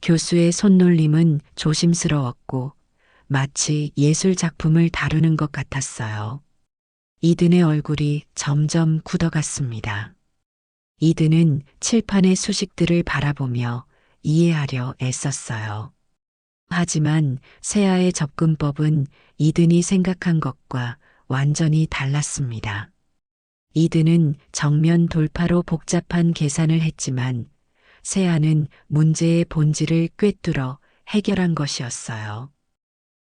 교수의 손놀림은 조심스러웠고 마치 예술 작품을 다루는 것 같았어요. 이든의 얼굴이 점점 굳어갔습니다. 이든은 칠판의 수식들을 바라보며 이해하려 애썼어요. 하지만 새아의 접근법은 이든이 생각한 것과 완전히 달랐습니다. 이든은 정면 돌파로 복잡한 계산을 했지만 새아는 문제의 본질을 꿰뚫어 해결한 것이었어요.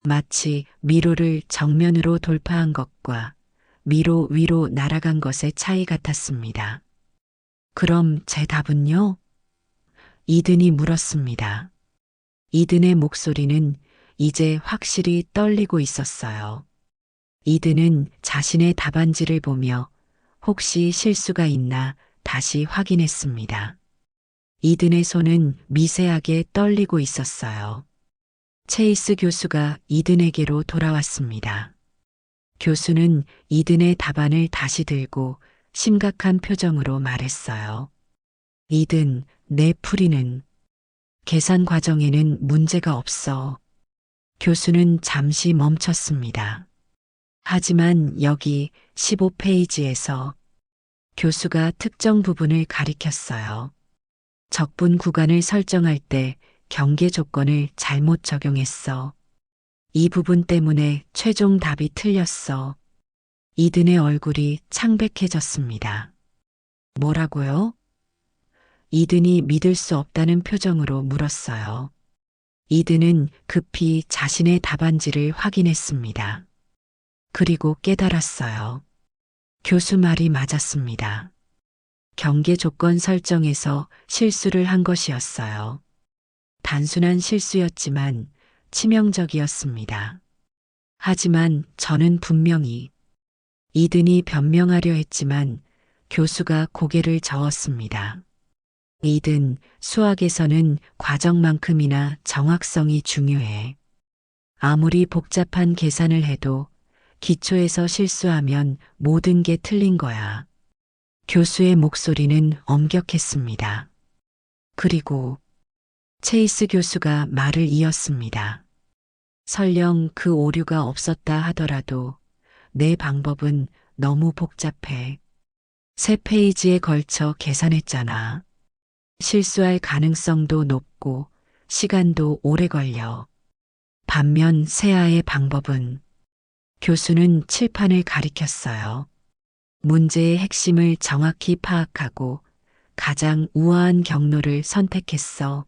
마치 미로를 정면으로 돌파한 것과 미로 위로 날아간 것의 차이 같았습니다. 그럼 제 답은요? 이든이 물었습니다. 이든의 목소리는 이제 확실히 떨리고 있었어요. 이든은 자신의 답안지를 보며 혹시 실수가 있나 다시 확인했습니다. 이든의 손은 미세하게 떨리고 있었어요. 체이스 교수가 이든에게로 돌아왔습니다. 교수는 이든의 답안을 다시 들고 심각한 표정으로 말했어요. 이든, 내 풀이는 계산 과정에는 문제가 없어. 교수는 잠시 멈췄습니다. 하지만 여기 15페이지에서 교수가 특정 부분을 가리켰어요. 적분 구간을 설정할 때 경계 조건을 잘못 적용했어. 이 부분 때문에 최종 답이 틀렸어. 이든의 얼굴이 창백해졌습니다. 뭐라고요? 이든이 믿을 수 없다는 표정으로 물었어요. 이든은 급히 자신의 답안지를 확인했습니다. 그리고 깨달았어요. 교수 말이 맞았습니다. 경계 조건 설정에서 실수를 한 것이었어요. 단순한 실수였지만 치명적이었습니다. 하지만 저는 분명히 이든이 변명하려 했지만 교수가 고개를 저었습니다. 이든, 수학에서는 과정만큼이나 정확성이 중요해. 아무리 복잡한 계산을 해도 기초에서 실수하면 모든 게 틀린 거야. 교수의 목소리는 엄격했습니다. 그리고 체이스 교수가 말을 이었습니다. 설령 그 오류가 없었다 하더라도 내 방법은 너무 복잡해. 3페이지에 걸쳐 계산했잖아. 실수할 가능성도 높고 시간도 오래 걸려. 반면 새아의 방법은 교수는 칠판을 가리켰어요. 문제의 핵심을 정확히 파악하고 가장 우아한 경로를 선택했어.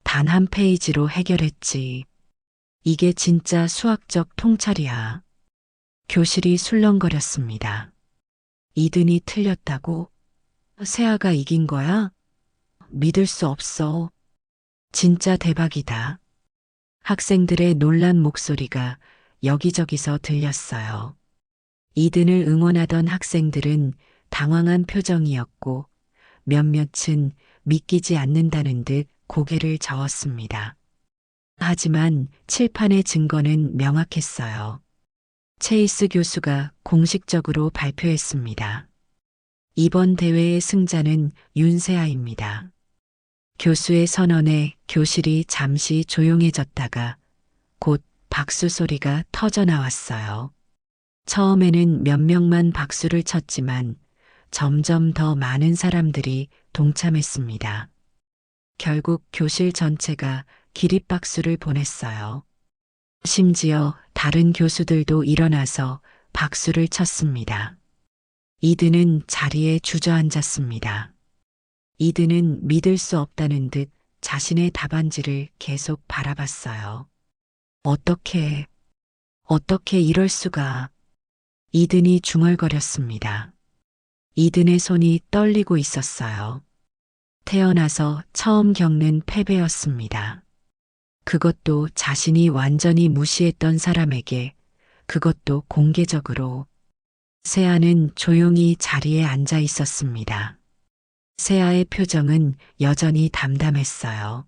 단 한 페이지로 해결했지. 이게 진짜 수학적 통찰이야. 교실이 술렁거렸습니다. 이든이 틀렸다고? 세아가 이긴 거야? 믿을 수 없어. 진짜 대박이다. 학생들의 놀란 목소리가 여기저기서 들렸어요. 이든을 응원하던 학생들은 당황한 표정이었고 몇몇은 믿기지 않는다는 듯 고개를 저었습니다. 하지만 칠판의 증거는 명확했어요. 체이스 교수가 공식적으로 발표했습니다. 이번 대회의 승자는 윤세아입니다. 교수의 선언에 교실이 잠시 조용해졌다가 곧 박수 소리가 터져 나왔어요. 처음에는 몇 명만 박수를 쳤지만 점점 더 많은 사람들이 동참했습니다. 결국 교실 전체가 기립박수를 보냈어요. 심지어 다른 교수들도 일어나서 박수를 쳤습니다. 이든은 자리에 주저앉았습니다. 이든은 믿을 수 없다는 듯 자신의 답안지를 계속 바라봤어요. 어떻게 이럴 수가. 이든이 중얼거렸습니다. 이든의 손이 떨리고 있었어요. 태어나서 처음 겪는 패배였습니다. 그것도 자신이 완전히 무시했던 사람에게, 그것도 공개적으로. 세아는 조용히 자리에 앉아 있었습니다. 세아의 표정은 여전히 담담했어요.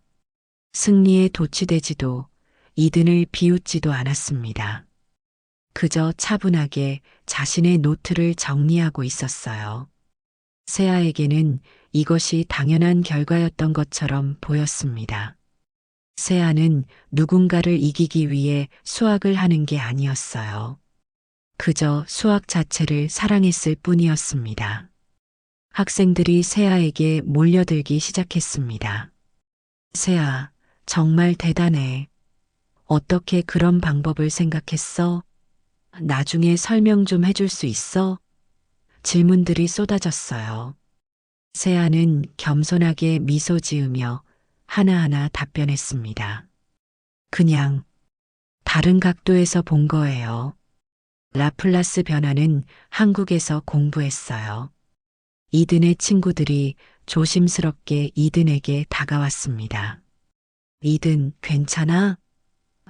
승리에 도취되지도 이든을 비웃지도 않았습니다. 그저 차분하게 자신의 노트를 정리하고 있었어요. 세아에게는 이것이 당연한 결과였던 것처럼 보였습니다. 세아는 누군가를 이기기 위해 수학을 하는 게 아니었어요. 그저 수학 자체를 사랑했을 뿐이었습니다. 학생들이 세아에게 몰려들기 시작했습니다. 세아, 정말 대단해. 어떻게 그런 방법을 생각했어? 나중에 설명 좀 해줄 수 있어? 질문들이 쏟아졌어요. 세아는 겸손하게 미소 지으며 하나하나 답변했습니다. 그냥 다른 각도에서 본 거예요. 라플라스 변화는 한국에서 공부했어요. 이든의 친구들이 조심스럽게 이든에게 다가왔습니다. 이든, 괜찮아?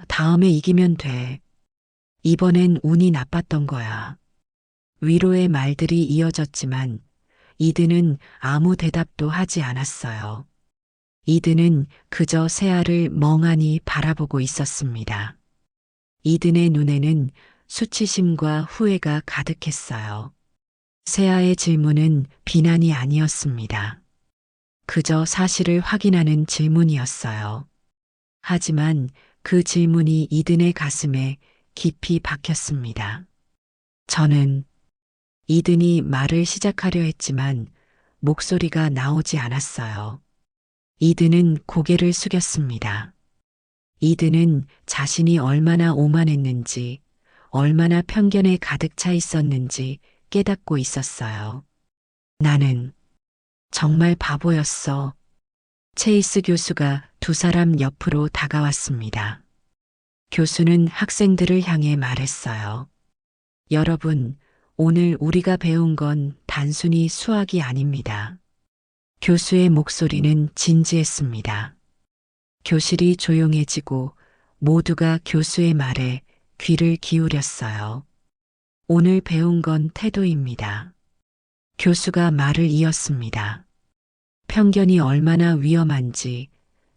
다음에 이기면 돼. 이번엔 운이 나빴던 거야. 위로의 말들이 이어졌지만 이든은 아무 대답도 하지 않았어요. 이든은 그저 세아를 멍하니 바라보고 있었습니다. 이든의 눈에는 수치심과 후회가 가득했어요. 세아의 질문은 비난이 아니었습니다. 그저 사실을 확인하는 질문이었어요. 하지만 그 질문이 이든의 가슴에 깊이 박혔습니다. 저는 이든이 말을 시작하려 했지만 목소리가 나오지 않았어요. 이든은 고개를 숙였습니다. 이든은 자신이 얼마나 오만했는지, 얼마나 편견에 가득 차 있었는지 깨닫고 있었어요. 나는 정말 바보였어. 체이스 교수가 두 사람 옆으로 다가왔습니다. 교수는 학생들을 향해 말했어요. 여러분, 오늘 우리가 배운 건 단순히 수학이 아닙니다. 교수의 목소리는 진지했습니다. 교실이 조용해지고 모두가 교수의 말에 귀를 기울였어요. 오늘 배운 건 태도입니다. 교수가 말을 이었습니다. 편견이 얼마나 위험한지,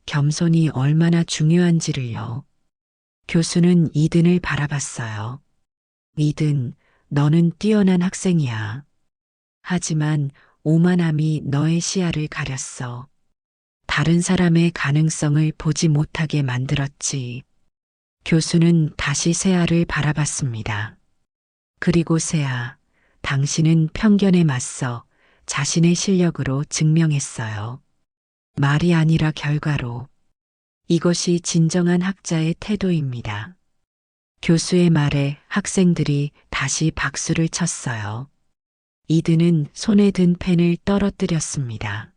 겸손이 얼마나 중요한지를요. 교수는 이든을 바라봤어요. 이든, 너는 뛰어난 학생이야. 하지만 오만함이 너의 시야를 가렸어. 다른 사람의 가능성을 보지 못하게 만들었지. 교수는 다시 세아를 바라봤습니다. 그리고 세아, 당신은 편견에 맞서 자신의 실력으로 증명했어요. 말이 아니라 결과로. 이것이 진정한 학자의 태도입니다. 교수의 말에 학생들이 다시 박수를 쳤어요. 이든은 손에 든 펜을 떨어뜨렸습니다.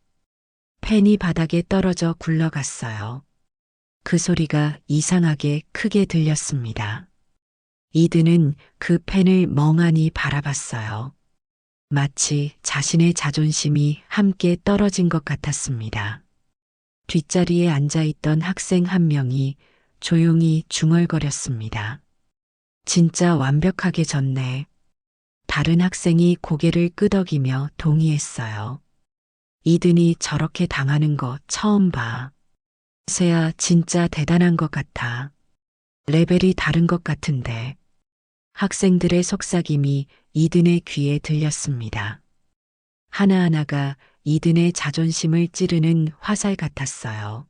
펜이 바닥에 떨어져 굴러갔어요. 그 소리가 이상하게 크게 들렸습니다. 이든은 그 펜을 멍하니 바라봤어요. 마치 자신의 자존심이 함께 떨어진 것 같았습니다. 뒷자리에 앉아있던 학생 한 명이 조용히 중얼거렸습니다. 진짜 완벽하게 졌네. 다른 학생이 고개를 끄덕이며 동의했어요. 이든이 저렇게 당하는 거 처음 봐. 세야 진짜 대단한 것 같아. 레벨이 다른 것 같은데. 학생들의 속삭임이 이든의 귀에 들렸습니다. 하나하나가 이든의 자존심을 찌르는 화살 같았어요.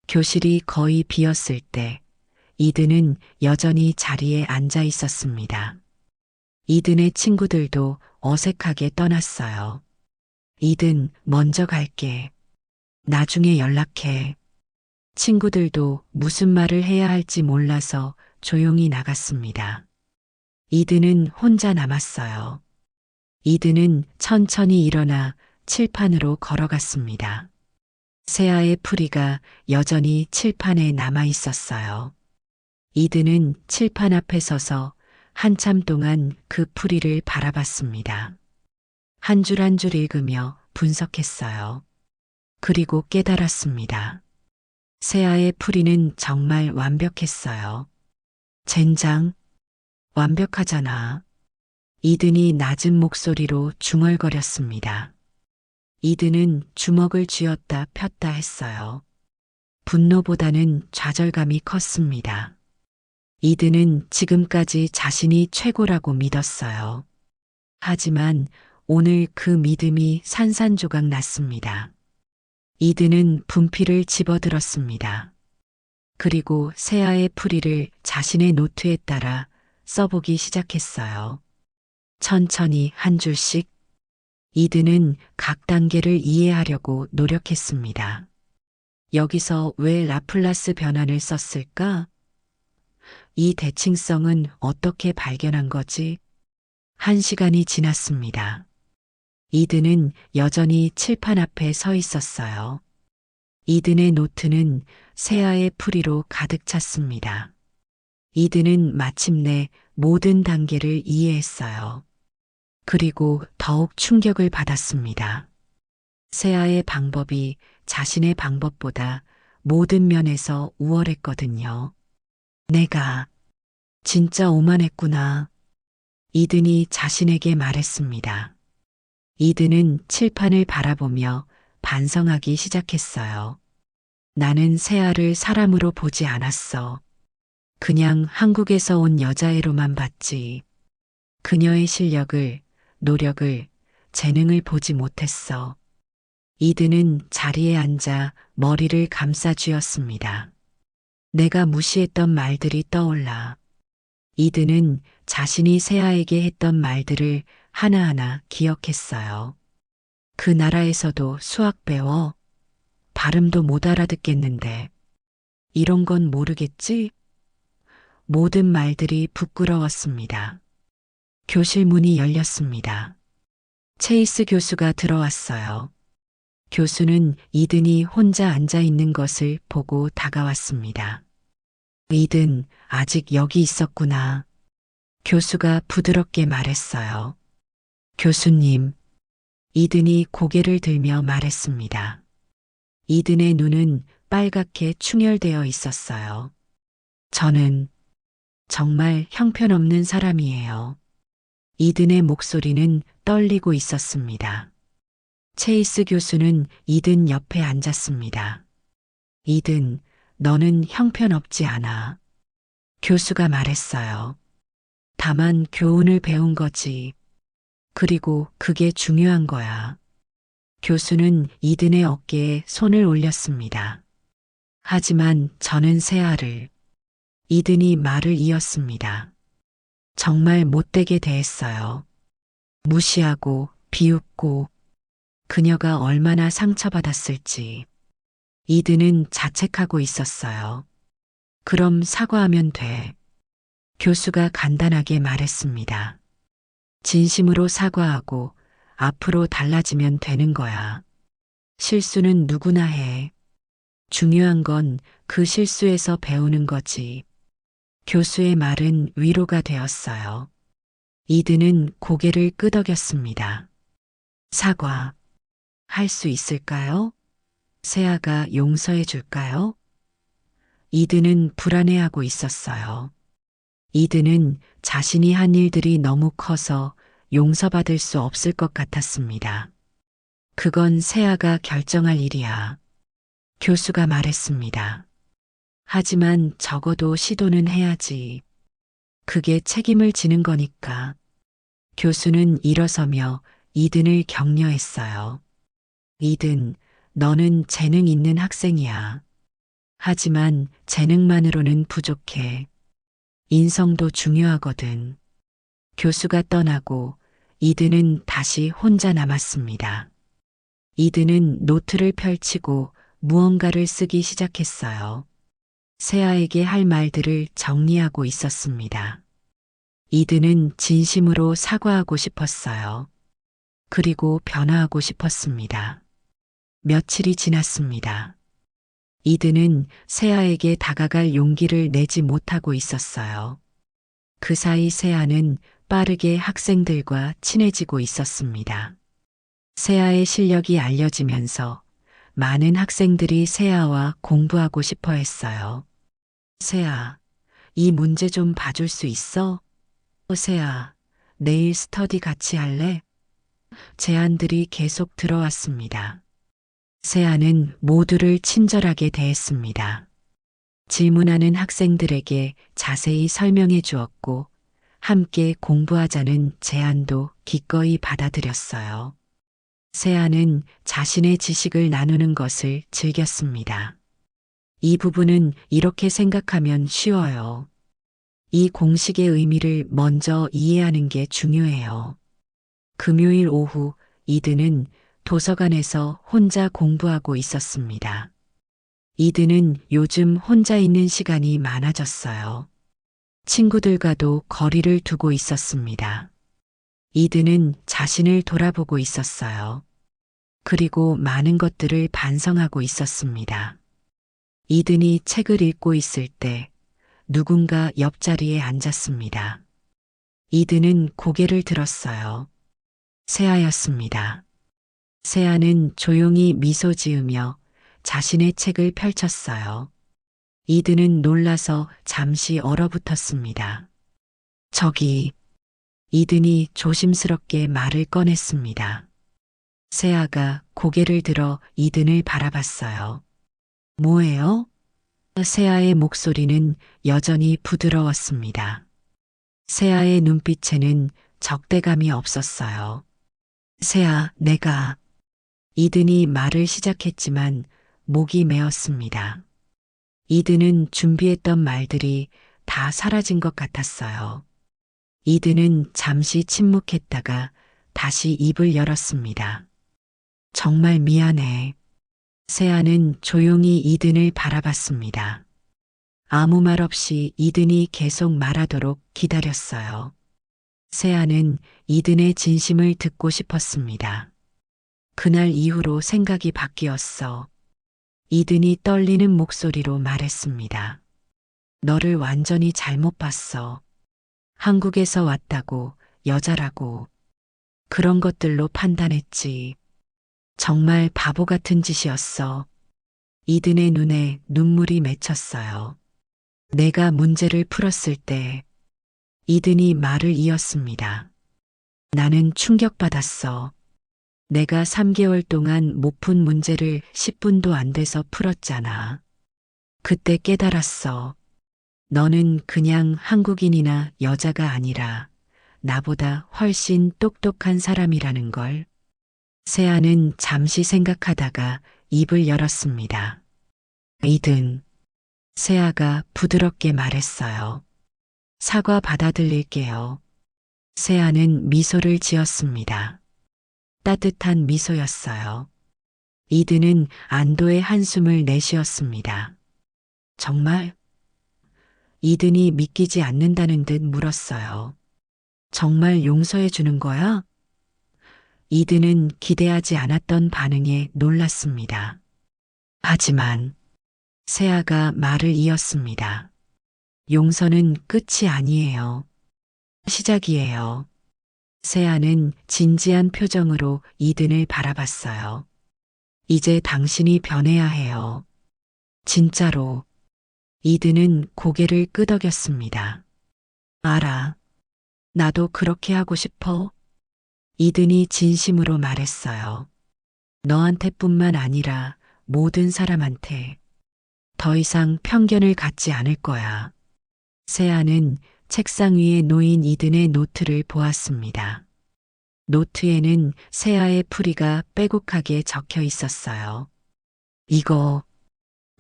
교실이 거의 비었을 때 이든은 여전히 자리에 앉아 있었습니다. 이든의 친구들도 어색하게 떠났어요. 이든 먼저 갈게. 나중에 연락해. 친구들도 무슨 말을 해야 할지 몰라서 조용히 나갔습니다. 이든은 혼자 남았어요. 이든은 천천히 일어나 칠판으로 걸어갔습니다. 새아의 풀이가 여전히 칠판에 남아 있었어요. 이든은 칠판 앞에 서서 한참 동안 그 풀이를 바라봤습니다. 한 줄 한 줄 읽으며 분석했어요. 그리고 깨달았습니다. 새아의 풀이는 정말 완벽했어요. 젠장, 완벽하잖아. 이든이 낮은 목소리로 중얼거렸습니다. 이든은 주먹을 쥐었다 폈다 했어요. 분노보다는 좌절감이 컸습니다. 이든은 지금까지 자신이 최고라고 믿었어요. 하지만 오늘 그 믿음이 산산조각 났습니다. 이든은 분필을 집어들었습니다. 그리고 새아의 풀이를 자신의 노트에 따라 써보기 시작했어요. 천천히 한 줄씩. 이든은 각 단계를 이해하려고 노력했습니다. 여기서 왜 라플라스 변환을 썼을까? 이 대칭성은 어떻게 발견한 거지? 1시간이 지났습니다. 이든은 여전히 칠판 앞에 서 있었어요. 이든의 노트는 새아의 풀이로 가득 찼습니다. 이든은 마침내 모든 단계를 이해했어요. 그리고 더욱 충격을 받았습니다. 새아의 방법이 자신의 방법보다 모든 면에서 우월했거든요. 내가 진짜 오만했구나. 이든이 자신에게 말했습니다. 이든은 칠판을 바라보며 반성하기 시작했어요. 나는 새아를 사람으로 보지 않았어. 그냥 한국에서 온 여자애로만 봤지. 그녀의 실력을, 노력을, 재능을 보지 못했어. 이든은 자리에 앉아 머리를 감싸 쥐었습니다. 내가 무시했던 말들이 떠올라. 이든은 자신이 새아에게 했던 말들을 하나하나 기억했어요. 그 나라에서도 수학 배워? 발음도 못 알아듣겠는데. 이런 건 모르겠지? 모든 말들이 부끄러웠습니다. 교실 문이 열렸습니다. 체이스 교수가 들어왔어요. 교수는 이든이 혼자 앉아 있는 것을 보고 다가왔습니다. 이든, 아직 여기 있었구나. 교수가 부드럽게 말했어요. 교수님, 이든이 고개를 들며 말했습니다. 이든의 눈은 빨갛게 충혈되어 있었어요. 저는 정말 형편없는 사람이에요. 이든의 목소리는 떨리고 있었습니다. 체이스 교수는 이든 옆에 앉았습니다. 이든, 너는 형편없지 않아. 교수가 말했어요. 다만 교훈을 배운 거지. 그리고 그게 중요한 거야. 교수는 이든의 어깨에 손을 올렸습니다. 하지만 저는 새아를. 이든이 말을 이었습니다. 정말 못되게 대했어요. 무시하고 비웃고 그녀가 얼마나 상처받았을지. 이든은 자책하고 있었어요. 그럼 사과하면 돼. 교수가 간단하게 말했습니다. 진심으로 사과하고 앞으로 달라지면 되는 거야. 실수는 누구나 해. 중요한 건 그 실수에서 배우는 거지. 교수의 말은 위로가 되었어요. 이든은 고개를 끄덕였습니다. 사과, 할 수 있을까요? 세아가 용서해 줄까요? 이든은 불안해하고 있었어요. 이든은 자신이 한 일들이 너무 커서 용서받을 수 없을 것 같았습니다. 그건 세아가 결정할 일이야. 교수가 말했습니다. 하지만 적어도 시도는 해야지. 그게 책임을 지는 거니까. 교수는 일어서며 이든을 격려했어요. 이든, 너는 재능 있는 학생이야. 하지만 재능만으로는 부족해. 인성도 중요하거든. 교수가 떠나고 이든은 다시 혼자 남았습니다. 이든은 노트를 펼치고 무언가를 쓰기 시작했어요. 세아에게 할 말들을 정리하고 있었습니다. 이든은 진심으로 사과하고 싶었어요. 그리고 변화하고 싶었습니다. 며칠이 지났습니다. 이든은 세아에게 다가갈 용기를 내지 못하고 있었어요. 그 사이 세아는 빠르게 학생들과 친해지고 있었습니다. 세아의 실력이 알려지면서 많은 학생들이 세아와 공부하고 싶어 했어요. 세아, 이 문제 좀 봐줄 수 있어? 세아, 내일 스터디 같이 할래? 제안들이 계속 들어왔습니다. 세아는 모두를 친절하게 대했습니다. 질문하는 학생들에게 자세히 설명해 주었고, 함께 공부하자는 제안도 기꺼이 받아들였어요. 세아는 자신의 지식을 나누는 것을 즐겼습니다. 이 부분은 이렇게 생각하면 쉬워요. 이 공식의 의미를 먼저 이해하는 게 중요해요. 금요일 오후 이든은 도서관에서 혼자 공부하고 있었습니다. 이든은 요즘 혼자 있는 시간이 많아졌어요. 친구들과도 거리를 두고 있었습니다. 이든은 자신을 돌아보고 있었어요. 그리고 많은 것들을 반성하고 있었습니다. 이든이 책을 읽고 있을 때 누군가 옆자리에 앉았습니다. 이든은 고개를 들었어요. 세아였습니다. 세아는 조용히 미소 지으며 자신의 책을 펼쳤어요. 이든은 놀라서 잠시 얼어붙었습니다. 저기, 이든이 조심스럽게 말을 꺼냈습니다. 세아가 고개를 들어 이든을 바라봤어요. 뭐예요? 세아의 목소리는 여전히 부드러웠습니다. 세아의 눈빛에는 적대감이 없었어요. 세아, 내가. 이든이 말을 시작했지만 목이 메었습니다. 이든은 준비했던 말들이 다 사라진 것 같았어요. 이든은 잠시 침묵했다가 다시 입을 열었습니다. 정말 미안해. 세아는 조용히 이든을 바라봤습니다. 아무 말 없이 이든이 계속 말하도록 기다렸어요. 세아는 이든의 진심을 듣고 싶었습니다. 그날 이후로 생각이 바뀌었어. 이든이 떨리는 목소리로 말했습니다. 너를 완전히 잘못 봤어. 한국에서 왔다고, 여자라고. 그런 것들로 판단했지. 정말 바보 같은 짓이었어. 이든의 눈에 눈물이 맺혔어요. 내가 문제를 풀었을 때 이든이 말을 이었습니다. 나는 충격받았어. 내가 3개월 동안 못 푼 문제를 10분도 안 돼서 풀었잖아. 그때 깨달았어. 너는 그냥 한국인이나 여자가 아니라 나보다 훨씬 똑똑한 사람이라는 걸. 세아는 잠시 생각하다가 입을 열었습니다. 이든. 세아가 부드럽게 말했어요. 사과 받아들일게요. 세아는 미소를 지었습니다. 따뜻한 미소였어요. 이든은 안도의 한숨을 내쉬었습니다. 정말? 이든이 믿기지 않는다는 듯 물었어요. 정말 용서해 주는 거야? 이든은 기대하지 않았던 반응에 놀랐습니다. 하지만 세아가 말을 이었습니다. 용서는 끝이 아니에요. 시작이에요. 세아는 진지한 표정으로 이든을 바라봤어요. 이제 당신이 변해야 해요. 진짜로. 이든은 고개를 끄덕였습니다. 알아. 나도 그렇게 하고 싶어. 이든이 진심으로 말했어요. 너한테뿐만 아니라 모든 사람한테 더 이상 편견을 갖지 않을 거야. 세아는 책상 위에 놓인 이든의 노트를 보았습니다. 노트에는 세아의 풀이가 빼곡하게 적혀 있었어요. 이거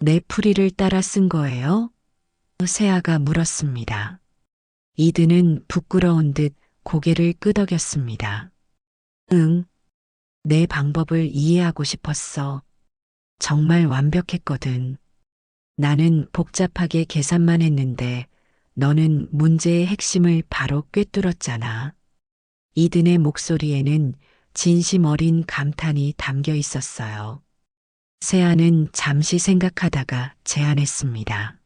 내 풀이를 따라 쓴 거예요? 세아가 물었습니다. 이든은 부끄러운 듯 고개를 끄덕였습니다. 응, 내 방법을 이해하고 싶었어. 정말 완벽했거든. 나는 복잡하게 계산만 했는데 너는 문제의 핵심을 바로 꿰뚫었잖아. 이든의 목소리에는 진심 어린 감탄이 담겨 있었어요. 세아는 잠시 생각하다가 제안했습니다.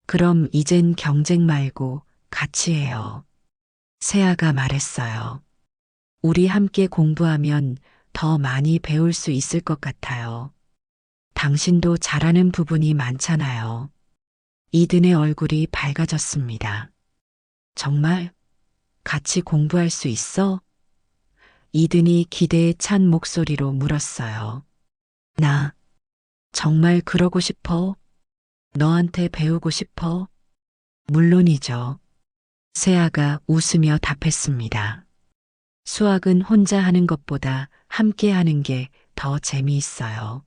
그럼 이젠 경쟁 말고 같이 해요. 세아가 말했어요. 우리 함께 공부하면 더 많이 배울 수 있을 것 같아요. 당신도 잘하는 부분이 많잖아요. 이든의 얼굴이 밝아졌습니다. 정말? 같이 공부할 수 있어? 이든이 기대에 찬 목소리로 물었어요. 나 정말 그러고 싶어? 너한테 배우고 싶어? 물론이죠. 세아가 웃으며 답했습니다. 수학은 혼자 하는 것보다 함께 하는 게 더 재미있어요.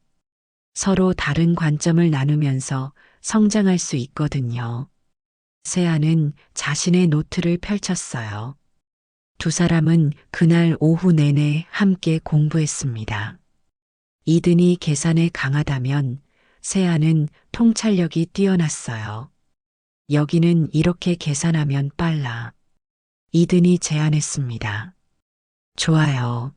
서로 다른 관점을 나누면서 성장할 수 있거든요. 세아는 자신의 노트를 펼쳤어요. 두 사람은 그날 오후 내내 함께 공부했습니다. 이든이 계산에 강하다면 세아는 통찰력이 뛰어났어요. 여기는 이렇게 계산하면 빨라. 이든이 제안했습니다. 좋아요.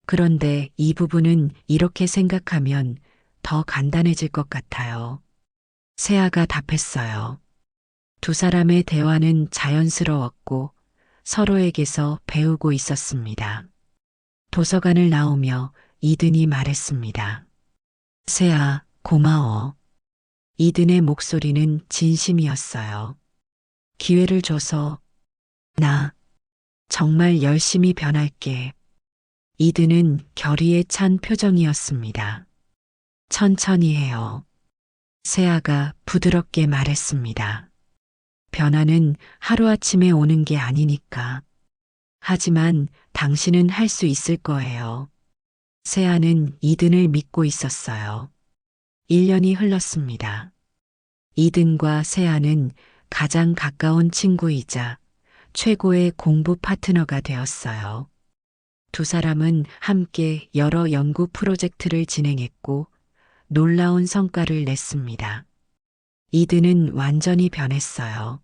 그런데 이 부분은 이렇게 생각하면 더 간단해질 것 같아요. 세아가 답했어요. 두 사람의 대화는 자연스러웠고 서로에게서 배우고 있었습니다. 도서관을 나오며 이든이 말했습니다. 세아, 고마워. 이든의 목소리는 진심이었어요. 기회를 줘서 나 정말 열심히 변할게. 이든은 결의에 찬 표정이었습니다. 천천히 해요. 세아가 부드럽게 말했습니다. 변화는 하루아침에 오는 게 아니니까. 하지만 당신은 할 수 있을 거예요. 세아는 이든을 믿고 있었어요. 1년이 흘렀습니다. 이든과 세아는 가장 가까운 친구이자 최고의 공부 파트너가 되었어요. 두 사람은 함께 여러 연구 프로젝트를 진행했고 놀라운 성과를 냈습니다. 이든은 완전히 변했어요.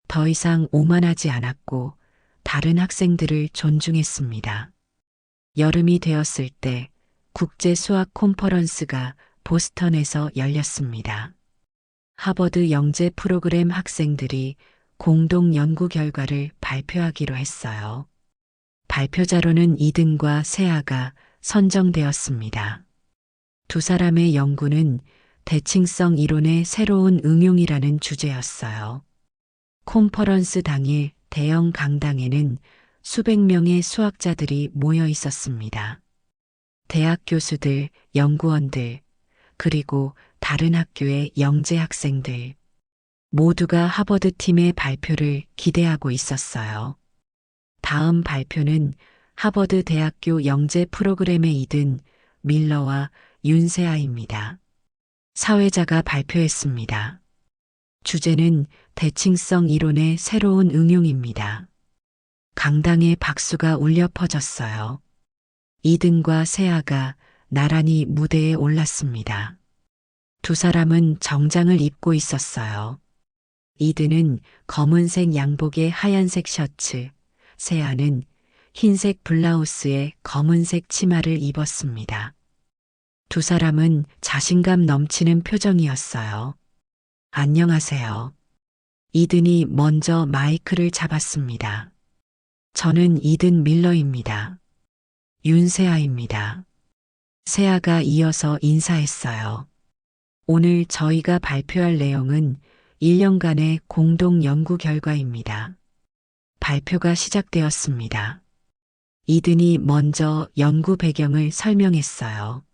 더 이상 오만하지 않았고 다른 학생들을 존중했습니다. 여름이 되었을 때 국제 수학 콘퍼런스가 보스턴에서 열렸습니다. 하버드 영재 프로그램 학생들이 공동 연구 결과를 발표하기로 했어요. 발표자로는 이든과 세아가 선정되었습니다. 두 사람의 연구는 대칭성 이론의 새로운 응용이라는 주제였어요. 콘퍼런스 당일 대형 강당에는 수백 명의 수학자들이 모여 있었습니다. 대학 교수들, 연구원들, 그리고 다른 학교의 영재 학생들, 모두가 하버드 팀의 발표를 기대하고 있었어요. 다음 발표는 하버드 대학교 영재 프로그램에 이든 밀러와 윤세아입니다. 사회자가 발표했습니다. 주제는 대칭성 이론의 새로운 응용입니다. 강당의 박수가 울려 퍼졌어요. 이든과 세아가 나란히 무대에 올랐습니다. 두 사람은 정장을 입고 있었어요. 이든은 검은색 양복에 하얀색 셔츠, 세아는 흰색 블라우스에 검은색 치마를 입었습니다. 두 사람은 자신감 넘치는 표정이었어요. 안녕하세요. 이든이 먼저 마이크를 잡았습니다. 저는 이든 밀러입니다. 윤세아입니다. 세아가 이어서 인사했어요. 오늘 저희가 발표할 내용은 1년간의 공동 연구 결과입니다. 발표가 시작되었습니다. 이든이 먼저 연구 배경을 설명했어요.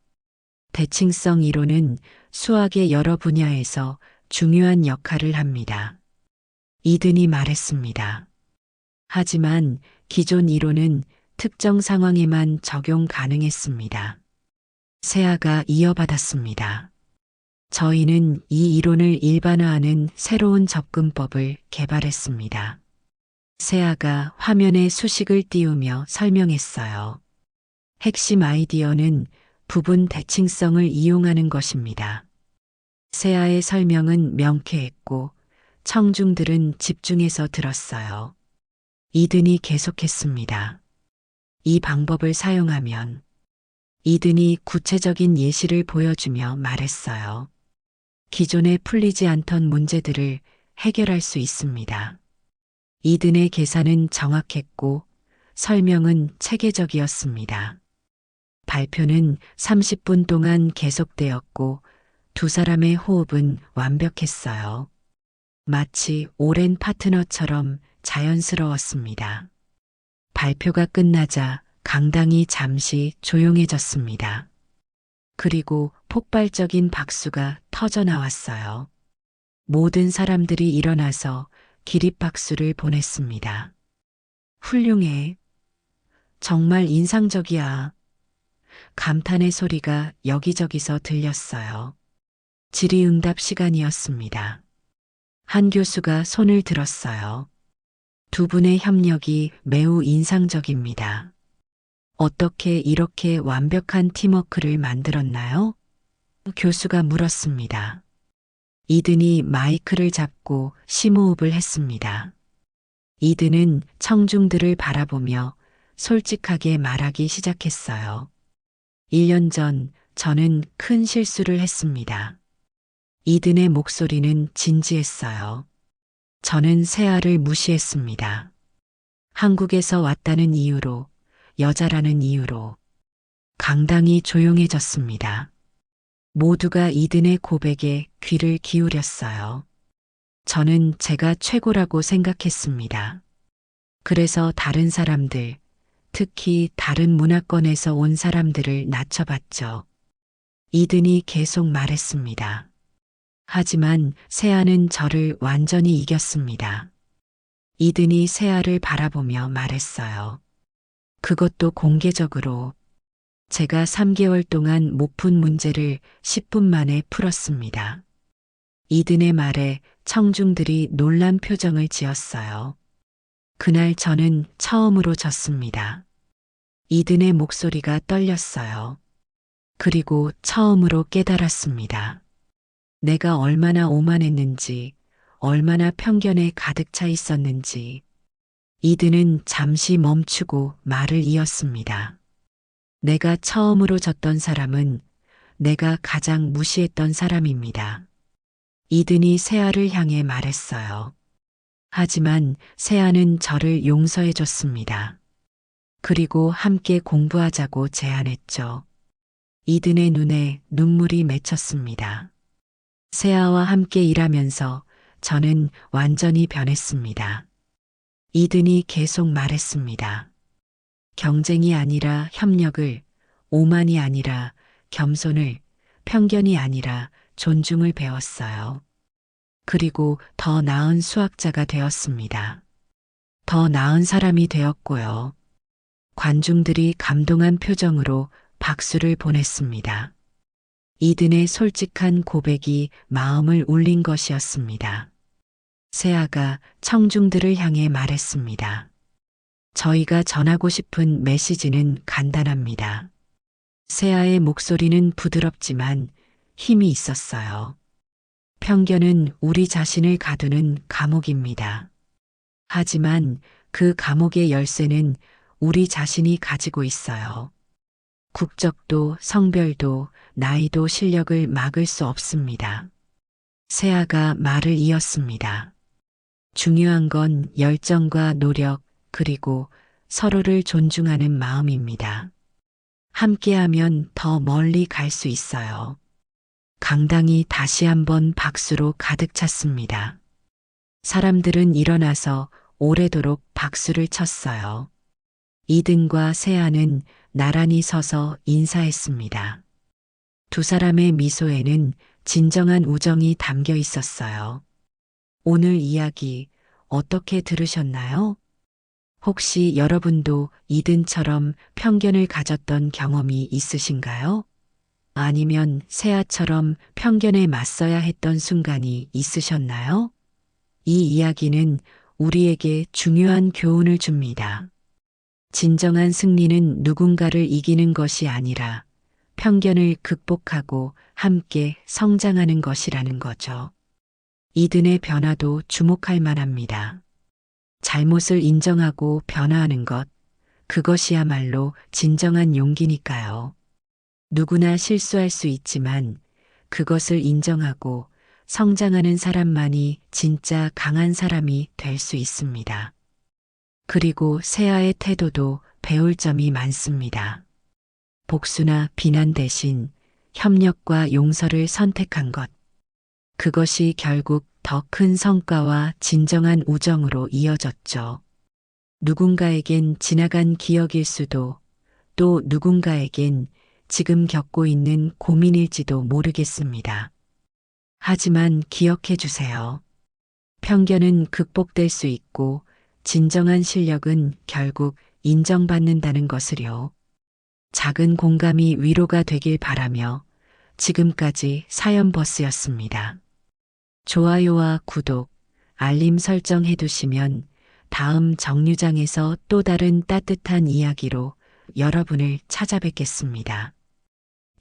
대칭성 이론은 수학의 여러 분야에서 중요한 역할을 합니다. 이든이 말했습니다. 하지만 기존 이론은 특정 상황에만 적용 가능했습니다. 세아가 이어받았습니다. 저희는 이 이론을 일반화하는 새로운 접근법을 개발했습니다. 세아가 화면에 수식을 띄우며 설명했어요. 핵심 아이디어는 부분 대칭성을 이용하는 것입니다. 세아의 설명은 명쾌했고 청중들은 집중해서 들었어요. 이든이 계속했습니다. 이 방법을 사용하면 이든이 구체적인 예시를 보여주며 말했어요. 기존에 풀리지 않던 문제들을 해결할 수 있습니다. 이든의 계산은 정확했고 설명은 체계적이었습니다. 발표는 30분 동안 계속되었고 두 사람의 호흡은 완벽했어요. 마치 오랜 파트너처럼 자연스러웠습니다. 발표가 끝나자 강당이 잠시 조용해졌습니다. 그리고 폭발적인 박수가 터져 나왔어요. 모든 사람들이 일어나서 기립박수를 보냈습니다. 훌륭해. 정말 인상적이야. 감탄의 소리가 여기저기서 들렸어요. 질의응답 시간이었습니다. 한 교수가 손을 들었어요. 두 분의 협력이 매우 인상적입니다. 어떻게 이렇게 완벽한 팀워크를 만들었나요? 교수가 물었습니다. 이든이 마이크를 잡고 심호흡을 했습니다. 이든은 청중들을 바라보며 솔직하게 말하기 시작했어요. 1년 전 저는 큰 실수를 했습니다. 이든의 목소리는 진지했어요. 저는 세아를 무시했습니다. 한국에서 왔다는 이유로, 여자라는 이유로. 강당이 조용해졌습니다. 모두가 이든의 고백에 귀를 기울였어요. 저는 제가 최고라고 생각했습니다. 그래서 다른 사람들, 특히 다른 문화권에서 온 사람들을 낮춰봤죠. 이든이 계속 말했습니다. 하지만 세아는 저를 완전히 이겼습니다. 이든이 세아를 바라보며 말했어요. 그것도 공개적으로. 제가 3개월 동안 못 푼 문제를 10분 만에 풀었습니다. 이든의 말에 청중들이 놀란 표정을 지었어요. 그날 저는 처음으로 졌습니다. 이든의 목소리가 떨렸어요. 그리고 처음으로 깨달았습니다. 내가 얼마나 오만했는지, 얼마나 편견에 가득 차 있었는지. 이든은 잠시 멈추고 말을 이었습니다. 내가 처음으로 졌던 사람은 내가 가장 무시했던 사람입니다. 이든이 세아를 향해 말했어요. 하지만 세아는 저를 용서해 줬습니다. 그리고 함께 공부하자고 제안했죠. 이든의 눈에 눈물이 맺혔습니다. 세아와 함께 일하면서 저는 완전히 변했습니다. 이든이 계속 말했습니다. 경쟁이 아니라 협력을, 오만이 아니라 겸손을, 편견이 아니라 존중을 배웠어요. 그리고 더 나은 수학자가 되었습니다. 더 나은 사람이 되었고요. 관중들이 감동한 표정으로 박수를 보냈습니다. 이든의 솔직한 고백이 마음을 울린 것이었습니다. 세아가 청중들을 향해 말했습니다. 저희가 전하고 싶은 메시지는 간단합니다. 세아의 목소리는 부드럽지만 힘이 있었어요. 편견은 우리 자신을 가두는 감옥입니다. 하지만 그 감옥의 열쇠는 우리 자신이 가지고 있어요. 국적도 성별도 나이도 실력을 막을 수 없습니다. 세아가 말을 이었습니다. 중요한 건 열정과 노력, 그리고 서로를 존중하는 마음입니다. 함께하면 더 멀리 갈 수 있어요. 강당이 다시 한번 박수로 가득 찼습니다. 사람들은 일어나서 오래도록 박수를 쳤어요. 이든과 세아는 나란히 서서 인사했습니다. 두 사람의 미소에는 진정한 우정이 담겨 있었어요. 오늘 이야기 어떻게 들으셨나요? 혹시 여러분도 이든처럼 편견을 가졌던 경험이 있으신가요? 아니면 세아처럼 편견에 맞서야 했던 순간이 있으셨나요? 이 이야기는 우리에게 중요한 교훈을 줍니다. 진정한 승리는 누군가를 이기는 것이 아니라 편견을 극복하고 함께 성장하는 것이라는 거죠. 이든의 변화도 주목할 만합니다. 잘못을 인정하고 변화하는 것, 그것이야말로 진정한 용기니까요. 누구나 실수할 수 있지만 그것을 인정하고 성장하는 사람만이 진짜 강한 사람이 될 수 있습니다. 그리고 세아의 태도도 배울 점이 많습니다. 복수나 비난 대신 협력과 용서를 선택한 것. 그것이 결국 더 큰 성과와 진정한 우정으로 이어졌죠. 누군가에겐 지나간 기억일 수도, 또 누군가에겐 지금 겪고 있는 고민일지도 모르겠습니다. 하지만 기억해 주세요. 편견은 극복될 수 있고 진정한 실력은 결국 인정받는다는 것을요. 작은 공감이 위로가 되길 바라며 지금까지 사연버스였습니다. 좋아요와 구독, 알림 설정해 두시면 다음 정류장에서 또 다른 따뜻한 이야기로 여러분을 찾아뵙겠습니다.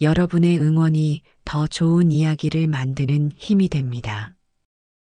여러분의 응원이 더 좋은 이야기를 만드는 힘이 됩니다.